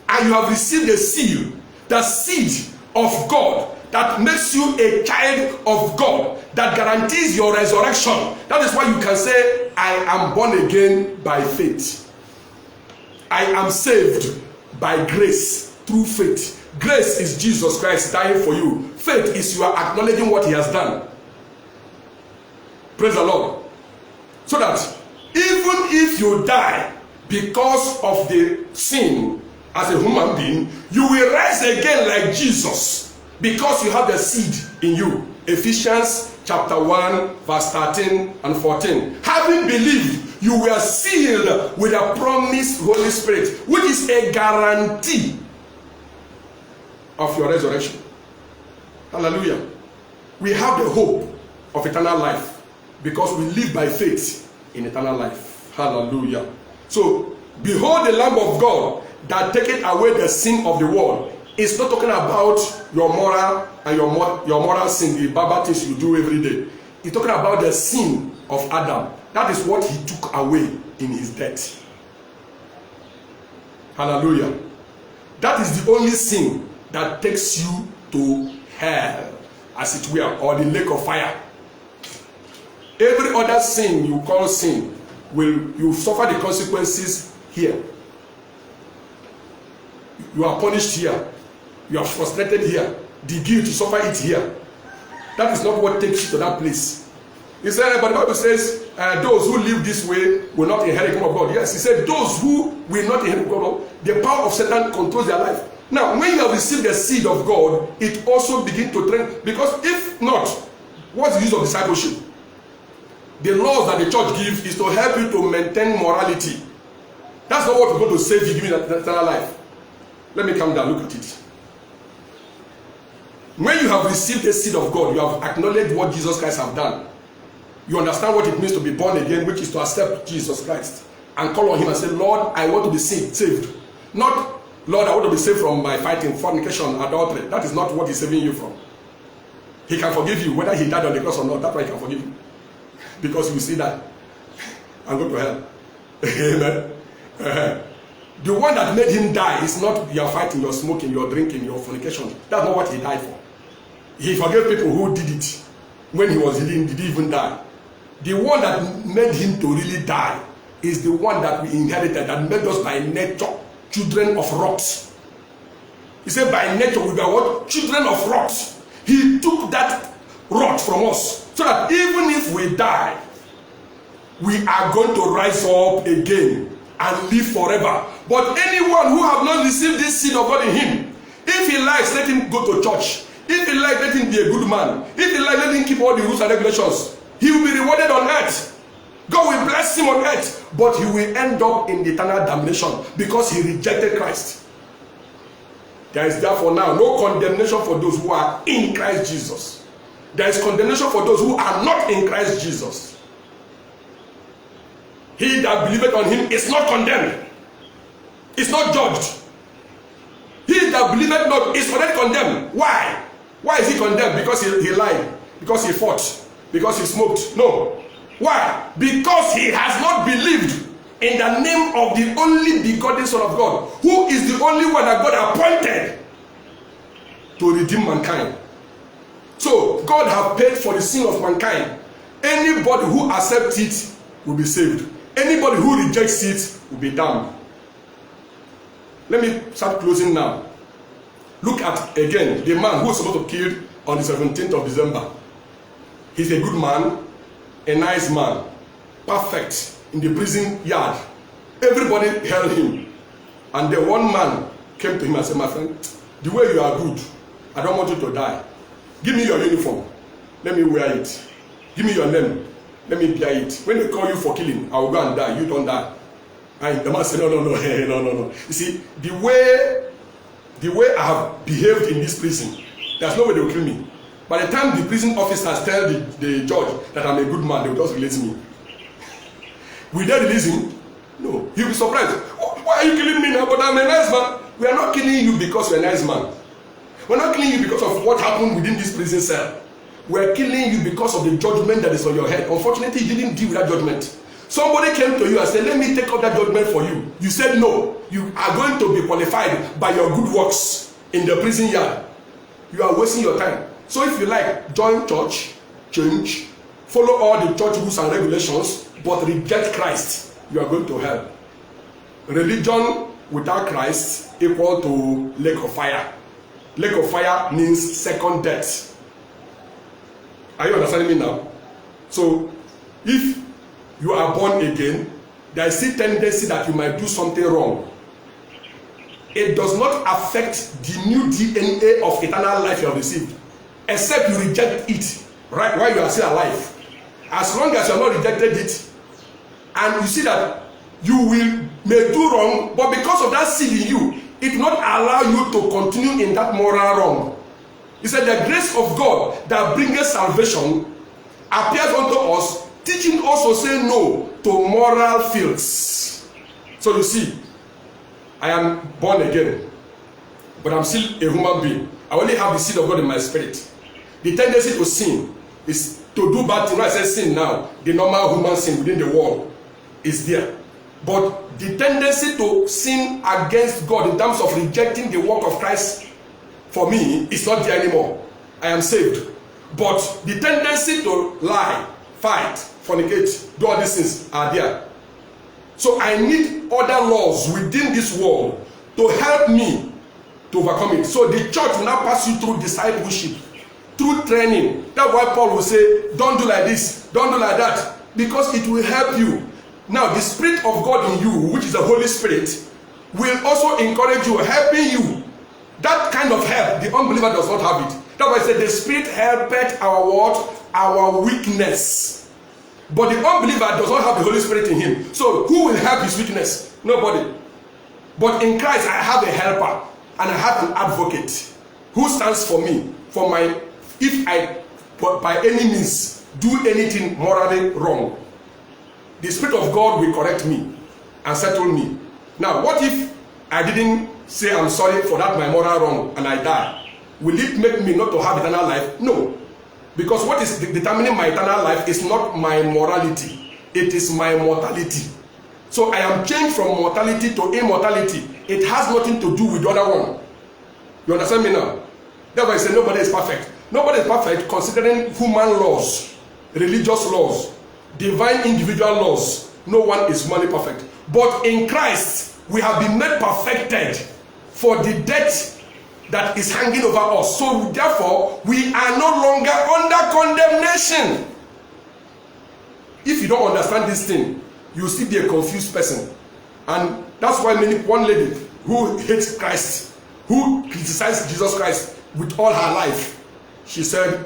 And you have received the seal, the seed of God, that makes you a child of God, that guarantees your resurrection. That is why you can say, I am born again by faith. I am saved by grace through faith. Grace is Jesus Christ dying for you. Faith is you are acknowledging what he has done. Praise the Lord. So that even if you die because of the sin as a human being, you will rise again like Jesus, because you have the seed in you. Ephesians chapter 1 verse 13 and 14. Having believed, you were sealed with a promised Holy Spirit, which is a guarantee of your resurrection. Hallelujah. We have the hope of eternal life because we live by faith in eternal life. Hallelujah. So, behold the Lamb of God that taketh away the sin of the world. It's not talking about your moral and your moral sin, the bad things you do every day. It's talking about the sin of Adam. That is what he took away in his death. Hallelujah. That is the only sin that takes you to hell, as it were, or the lake of fire. Every other sin you call sin, you suffer the consequences here. You are punished here. You are frustrated here. The guilt, you suffer it here. That is not what takes you to that place. He said, but the Bible says, those who live this way will not inherit the kingdom of God. Yes, he said, those who will not inherit the kingdom of God, the power of Satan controls their life. Now, when you have received the seed of God, it also begins to train. Because if not, what's the use of discipleship? The laws that the church gives is to help you to maintain morality. That's not what we're going to save you, give you eternal life. Let me come down, look at it. When you have received the seed of God, you have acknowledged what Jesus Christ has done. You understand what it means to be born again, which is to accept Jesus Christ and call on him and say, Lord, I want to be saved. Not Lord, I want to be saved from my fighting, fornication, adultery. That is not what he's saving you from. He can forgive you, whether he died on the cross or not. That's why he can forgive you. Because you see that and go to hell. Amen. The one that made him die is not your fighting, your smoking, your drinking, your fornication. That's not what he died for. He forgave people who did it when he did even die. The one that made him to really die is the one that we inherited, that made us by nature children of wrath. He said by nature we were what? Children of wrath. He took that wrath from us so that even if we die, we are going to rise up again and live forever. But anyone who have not received this seed of God in him, if he likes, let him go to church. If he likes, let him be a good man. If he likes, let him keep all the rules and regulations. He will be rewarded on earth. God will bless him on earth. But he will end up in the eternal damnation because he rejected Christ. There is therefore now no condemnation for those who are in Christ Jesus. There is condemnation for those who are not in Christ Jesus. He that believeth on him is not condemned. Is not judged. He that believeth not is already condemned. Why? Why is he condemned? Because he lied. Because he fought. Because he smoked. No. Why? Because he has not believed in the name of the only begotten Son of God, who is the only one that God appointed to redeem mankind. So God has paid for the sin of mankind. Anybody who accepts it will be saved. Anybody who rejects it will be damned. Let me start closing now. Look at again the man who was supposed to kill on the 17th of December. He's a good man, a nice man, perfect in the prison yard. Everybody held him. And then one man came to him and said, my friend, the way you are good, I don't want you to die. Give me your uniform. Let me wear it. Give me your name. Let me bear it. When they call you for killing, I will go and die. You don't die. And the man said, no. You see, the way I have behaved in this prison, there's no way they will kill me. By the time the prison officers tell the judge that I'm a good man, they will just release me. Will they release him? No. He'll be surprised. Why are you killing me now? But I'm a nice man. We are not killing you because you're a nice man. We're not killing you because of what happened within this prison cell. We're killing you because of the judgment that is on your head. Unfortunately, you didn't deal with that judgment. Somebody came to you and said, let me take up that judgment for you. You said no. You are going to be qualified by your good works in the prison yard. You are wasting your time. So if you like, join church, change, follow all the church rules and regulations, but reject Christ, you are going to hell. Religion without Christ equal to lake of fire. Lake of fire means second death. Are you understanding me now? So if you are born again, there is a tendency that you might do something wrong. It does not affect the new DNA of eternal life you have received, except you reject it right while you are still alive. As long as you have not rejected it, and you see that you may do wrong, but because of that seed in you, it will not allow you to continue in that moral wrong. He said the grace of God that bringeth salvation appears unto us, teaching us to say no to moral filths. So you see, I am born again, but I'm still a human being. I only have the seed of God in my spirit. The tendency to sin is to do bad things. When I say sin now, the normal human sin within the world is there. But the tendency to sin against God in terms of rejecting the work of Christ for me is not there anymore. I am saved. But the tendency to lie, fight, fornicate, do all these things are there. So I need other laws within this world to help me to overcome it. So the church will now pass you through discipleship, through training. That's why Paul will say, don't do like this, don't do like that, because it will help you. Now the Spirit of God in you, which is the Holy Spirit, will also encourage you, helping you. That kind of help, the unbeliever does not have it. That's why I said the Spirit helpeth our what? Our weakness. But the unbeliever does not have the Holy Spirit in him. So who will help his weakness? Nobody. But in Christ I have a helper and I have an advocate who stands for me, for my, if I by any means do anything morally wrong, the Spirit of God will correct me and settle me. Now what if I didn't say I'm sorry for that my moral wrong and I die, will it make me not to have eternal life? No. Because what is determining my eternal life is not my morality. It is my mortality. So I am changed from mortality to immortality. It has nothing to do with the other one. You understand me now? That's why I say nobody is perfect. Nobody is perfect considering human laws, religious laws, divine individual laws. No one is morally perfect. But in Christ, we have been made perfected for the death that is hanging over us. So therefore, we are no longer under condemnation. If you don't understand this thing, you will still be a confused person. And that's why one lady who hates Christ, who criticized Jesus Christ with all her life, she said,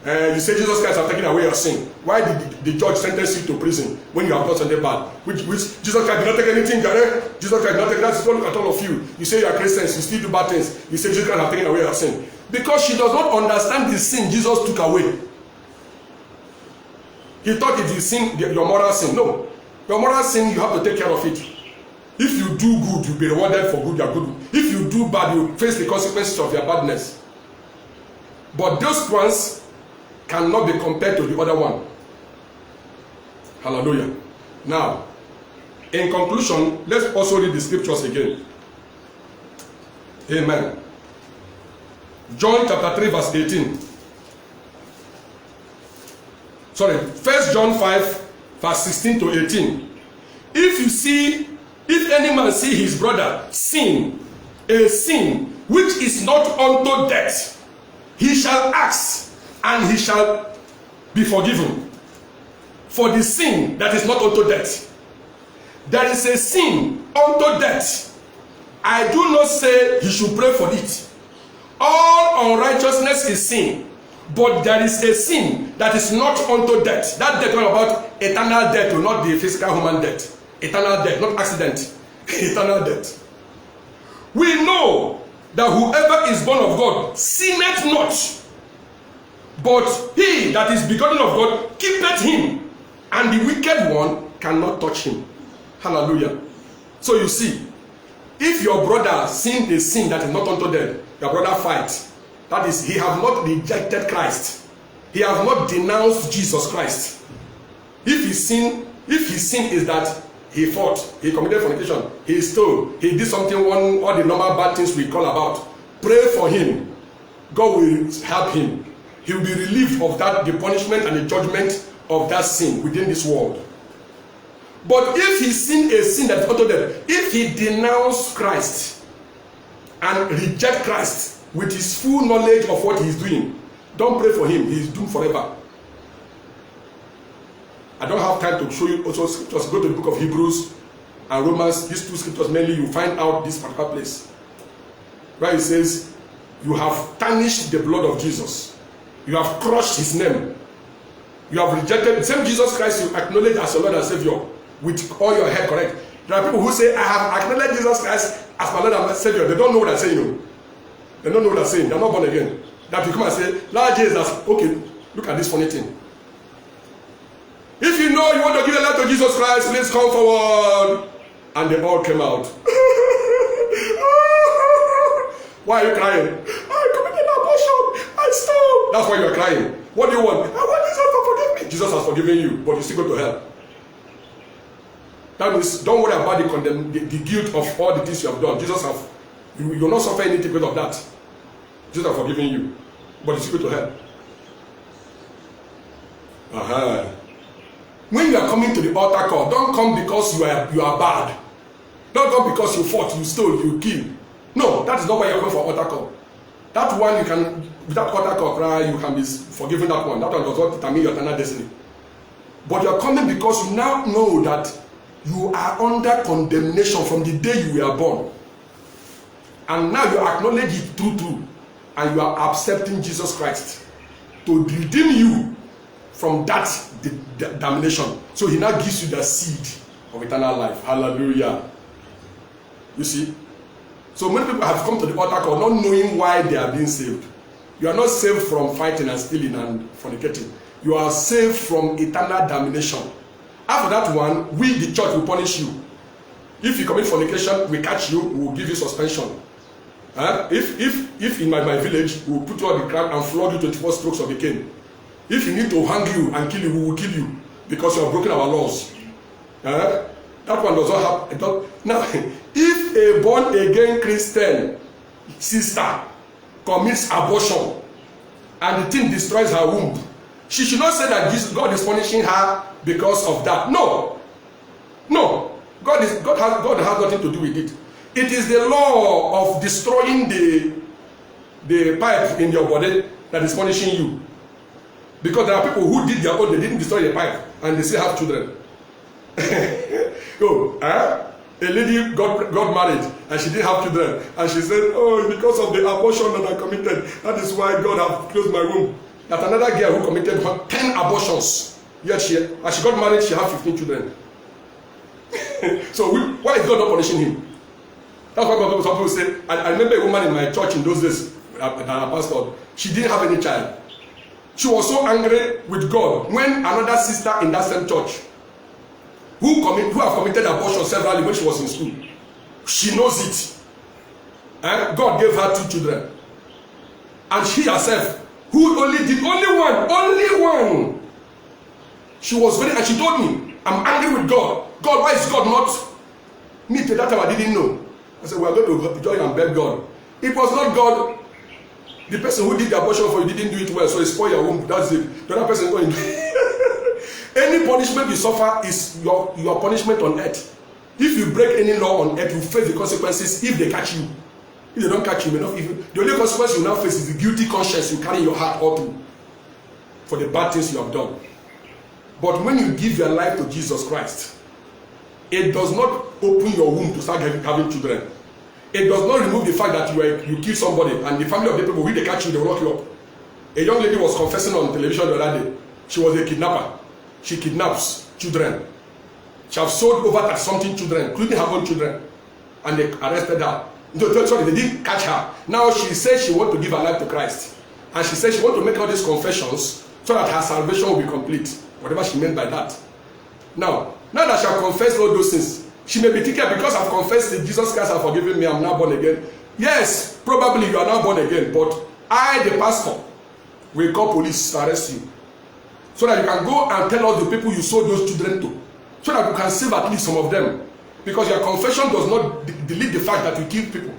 you say Jesus Christ has taken away your sin. Why did the judge sentence you to prison when you have done something bad? Which Jesus Christ did not take anything, Jesus Christ did not take. That's look at all of you. You say you are Christians, you still do bad things. You say Jesus Christ has taken away your sin. Because she does not understand the sin Jesus took away. He thought it is sin, your moral sin. No. Your moral sin, you have to take care of it. If you do good, you'll be rewarded for good, you are good. If you do bad, you face the consequences of your badness. But those ones cannot be compared to the other one. Hallelujah. Now, in conclusion, let's also read the scriptures again. Amen. John chapter 3 verse 18. Sorry, 1 John 5 verse 16 to 18. If any man see his brother sin, a sin which is not unto death, he shall ask, and he shall be forgiven. For the sin that is not unto death. There is a sin unto death. I do not say he should pray for it. All unrighteousness is sin. But there is a sin that is not unto death. That death is about eternal death, not the physical human death. Eternal death, not accident. Eternal death. We know that whoever is born of God sinneth not. But he that is begotten of God keepeth him, and the wicked one cannot touch him. Hallelujah. So you see, if your brother sinned a sin that is not unto death, your brother fight. That is, he have not rejected Christ. He have not denounced Jesus Christ. If his sin is that he fought, he committed fornication, he stole, he did something, all the normal bad things we call about, pray for him. God will help him. He will be relieved of that, the punishment and the judgment of that sin within this world. But if he sinned a sin that is unto death, if he denounced Christ and reject Christ with his full knowledge of what he is doing, don't pray for him. He is doomed forever. I don't have time to show you also scriptures. Go to the book of Hebrews and Romans. These two scriptures mainly, you find out this particular place where it says, you have tarnished the blood of Jesus. You have crushed his name. You have rejected the same Jesus Christ you acknowledge as your Lord and Savior with all your head correct. There are people who say, I have acknowledged Jesus Christ as my Lord and Savior. They don't know what I'm saying. They don't know what they're saying. They're not born again. That you come and say, Lord Jesus, okay, look at this funny thing. If you know you want to give your life to Jesus Christ, please come forward. And they all came out. Why are you crying? I committed an abortion. I stole. That's why you are crying. What do you want? I want Jesus to forgive me. Jesus has forgiven you, but you still go to hell. That means don't worry about the guilt of all the things you have done. Jesus have. You will not suffer anything because of that. Jesus has forgiven you, but you still go to hell. When you are coming to the altar call, don't come because you are bad. Don't come because you fought, you stole, you killed. No, that is not why you are going for altar call. That one you can, with that altar call, you can be forgiven that one. That one does not determine your eternal destiny. But you are coming because you now know that you are under condemnation from the day you were born. And now you acknowledge it true, and you are accepting Jesus Christ to redeem you from that damnation. So he now gives you the seed of eternal life. Hallelujah. You see? So many people have come to the altar call not knowing why they are being saved. You are not saved from fighting and stealing and fornicating. You are saved from eternal damnation. After that one, we, the church, will punish you. If you commit fornication, we catch you, we will give you suspension. If in my village, we will put you on the ground and flog you 24 strokes of the cane. If you need to hang you and kill you, we will kill you because you have broken our laws. That one does not happen. Now, if a born-again Christian sister commits abortion and the thing destroys her womb, she should not say that God is punishing her because of that. No. God has nothing to do with it. It is the law of destroying the pipe in your body that is punishing you. Because there are people who did their own, they didn't destroy the pipe, and they still have children. A lady got married, and she didn't have children. And she said, oh, because of the abortion that I committed, that is why God has closed my womb. That another girl who committed 10 abortions, yet as she got married, she had 15 children. So why is God not punishing him? That's why some people say, I remember a woman in my church in those days, a pastor, she didn't have any child. She was so angry with God when another sister in that same church who have committed abortion severally when she was in school, she knows it. And God gave her 2 children. And she herself, who only one. She was and she told me, I'm angry with God. God, why is God not me? To that time I didn't know. I said, we are going to join and beg God. It was not God. The person who did the abortion for you didn't do it well, so he spoiled your womb. That's it. The other person going. Any punishment you suffer is your punishment on earth. If you break any law on earth, you face the consequences if they catch you. If they don't catch you, the only consequence you now face is the guilty conscience you carry in your heart all through for the bad things you have done. But when you give your life to Jesus Christ, it does not open your womb to start having children. It does not remove the fact that you kill somebody and the family of the people, when they catch you, they will lock you up. A young lady was confessing on television the other day. She was a kidnapper. She kidnaps children. She has sold over 30-something children, including her own children. And they arrested her. Sorry, they didn't catch her. Now she says she wants to give her life to Christ. And she says she wants to make all these confessions so that her salvation will be complete. Whatever she meant by that. Now that she has confessed all those things, she may be thinking, because I've confessed that Jesus Christ has forgiven me, I'm now born again. Yes, probably you are now born again, but I, the pastor, will call police to arrest you. So that you can go and tell all the people you sold those children to. So that you can save at least some of them. Because your confession does not delete the fact that you kill people.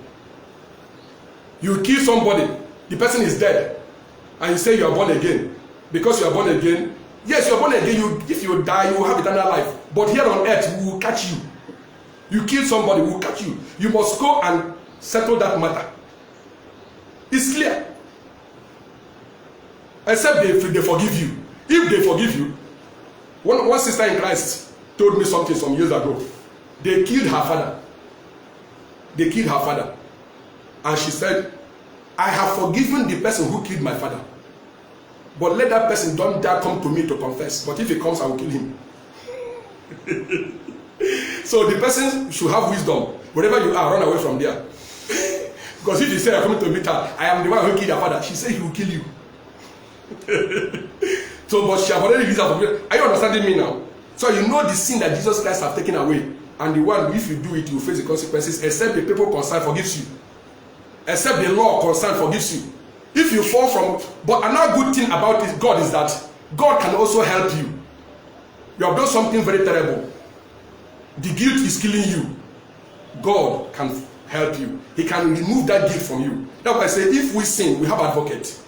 You kill somebody, the person is dead, and you say you are born again. Because you are born again, yes, you are born again, if you die, you will have eternal life. But here on earth, we will catch you. You kill somebody, we will catch you. You must go and settle that matter. It's clear. Except they forgive you. If they forgive you, one sister in Christ told me something some years ago. They killed her father. They killed her father. And she said, I have forgiven the person who killed my father. But let that person don't dare come to me to confess. But if he comes, I will kill him. So the person should have wisdom. Wherever you are, run away from there. Because if you say, I'm coming to meet her, I am the one who killed her father, she said he will kill you. So, but she have already used her forgiveness. Are you understanding me now? So you know the sin that Jesus Christ has taken away. And the one, if you do it, you face the consequences, except the people concerned forgives you. Except the law concerned forgives you. If you fall from... But another good thing about this, God, is that God can also help you. You have done something very terrible. The guilt is killing you. God can help you. He can remove that guilt from you. That's why I say, if we sin, we have an advocate.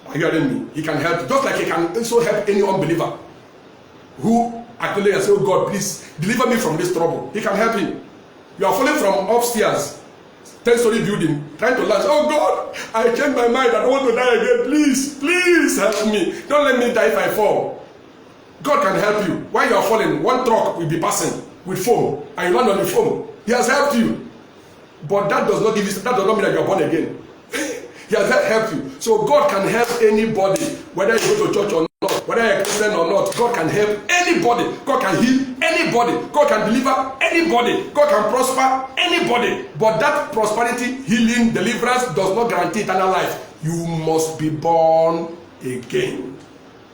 Are you hearing me? He can help you. Just like he can also help any unbeliever who actually say, oh God, please deliver me from this trouble. He can help him. You are falling from upstairs, 10-story building, trying to land. Oh God, I changed my mind. I don't want to die again. Please help me. Don't let me die if I fall. God can help you. While you are falling, one truck will be passing with foam, and you land on the foam. He has helped you. But that does not mean that you are born again. He has helped you. So God can help anybody, whether you go to church or not, whether you're a Christian or not. God can help anybody. God can heal anybody. God can deliver anybody. God can prosper anybody. But that prosperity, healing, deliverance does not guarantee eternal life. You must be born again.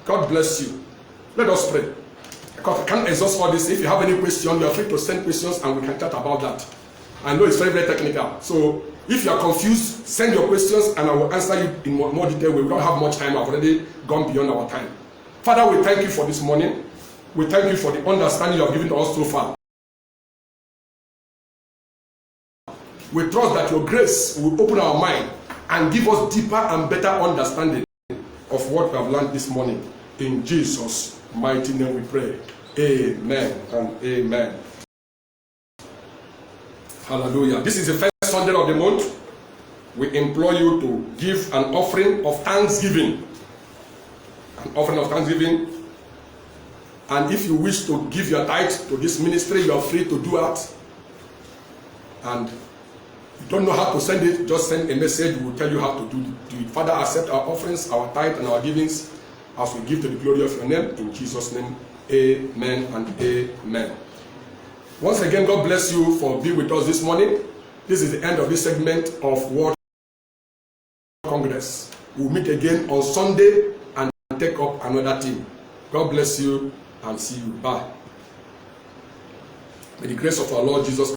God bless you. Let us pray. Because I can't exhaust all this. If you have any question, you are free to send questions and we can chat about that. I know it's very, very technical. So if you are confused, send your questions and I will answer you in more detail. We don't have much time. I've already gone beyond our time. Father, we thank you for this morning. We thank you for the understanding you have given to us so far. We trust that your grace will open our mind and give us deeper and better understanding of what we have learned this morning. In Jesus' mighty name we pray. Amen and amen. Hallelujah. This is the first Sunday of the month. We implore you to give an offering of thanksgiving. An offering of thanksgiving. And if you wish to give your tithe to this ministry, you are free to do that. And you don't know how to send it, just send a message. We will tell you how to do it. Father, accept our offerings, our tithe, and our givings as we give to the glory of your name. In Jesus' name, amen and amen. Once again, God bless you for being with us this morning. This is the end of this segment of World Congress. We'll meet again on Sunday and take up another theme. God bless you and see you. Bye. May the grace of our Lord Jesus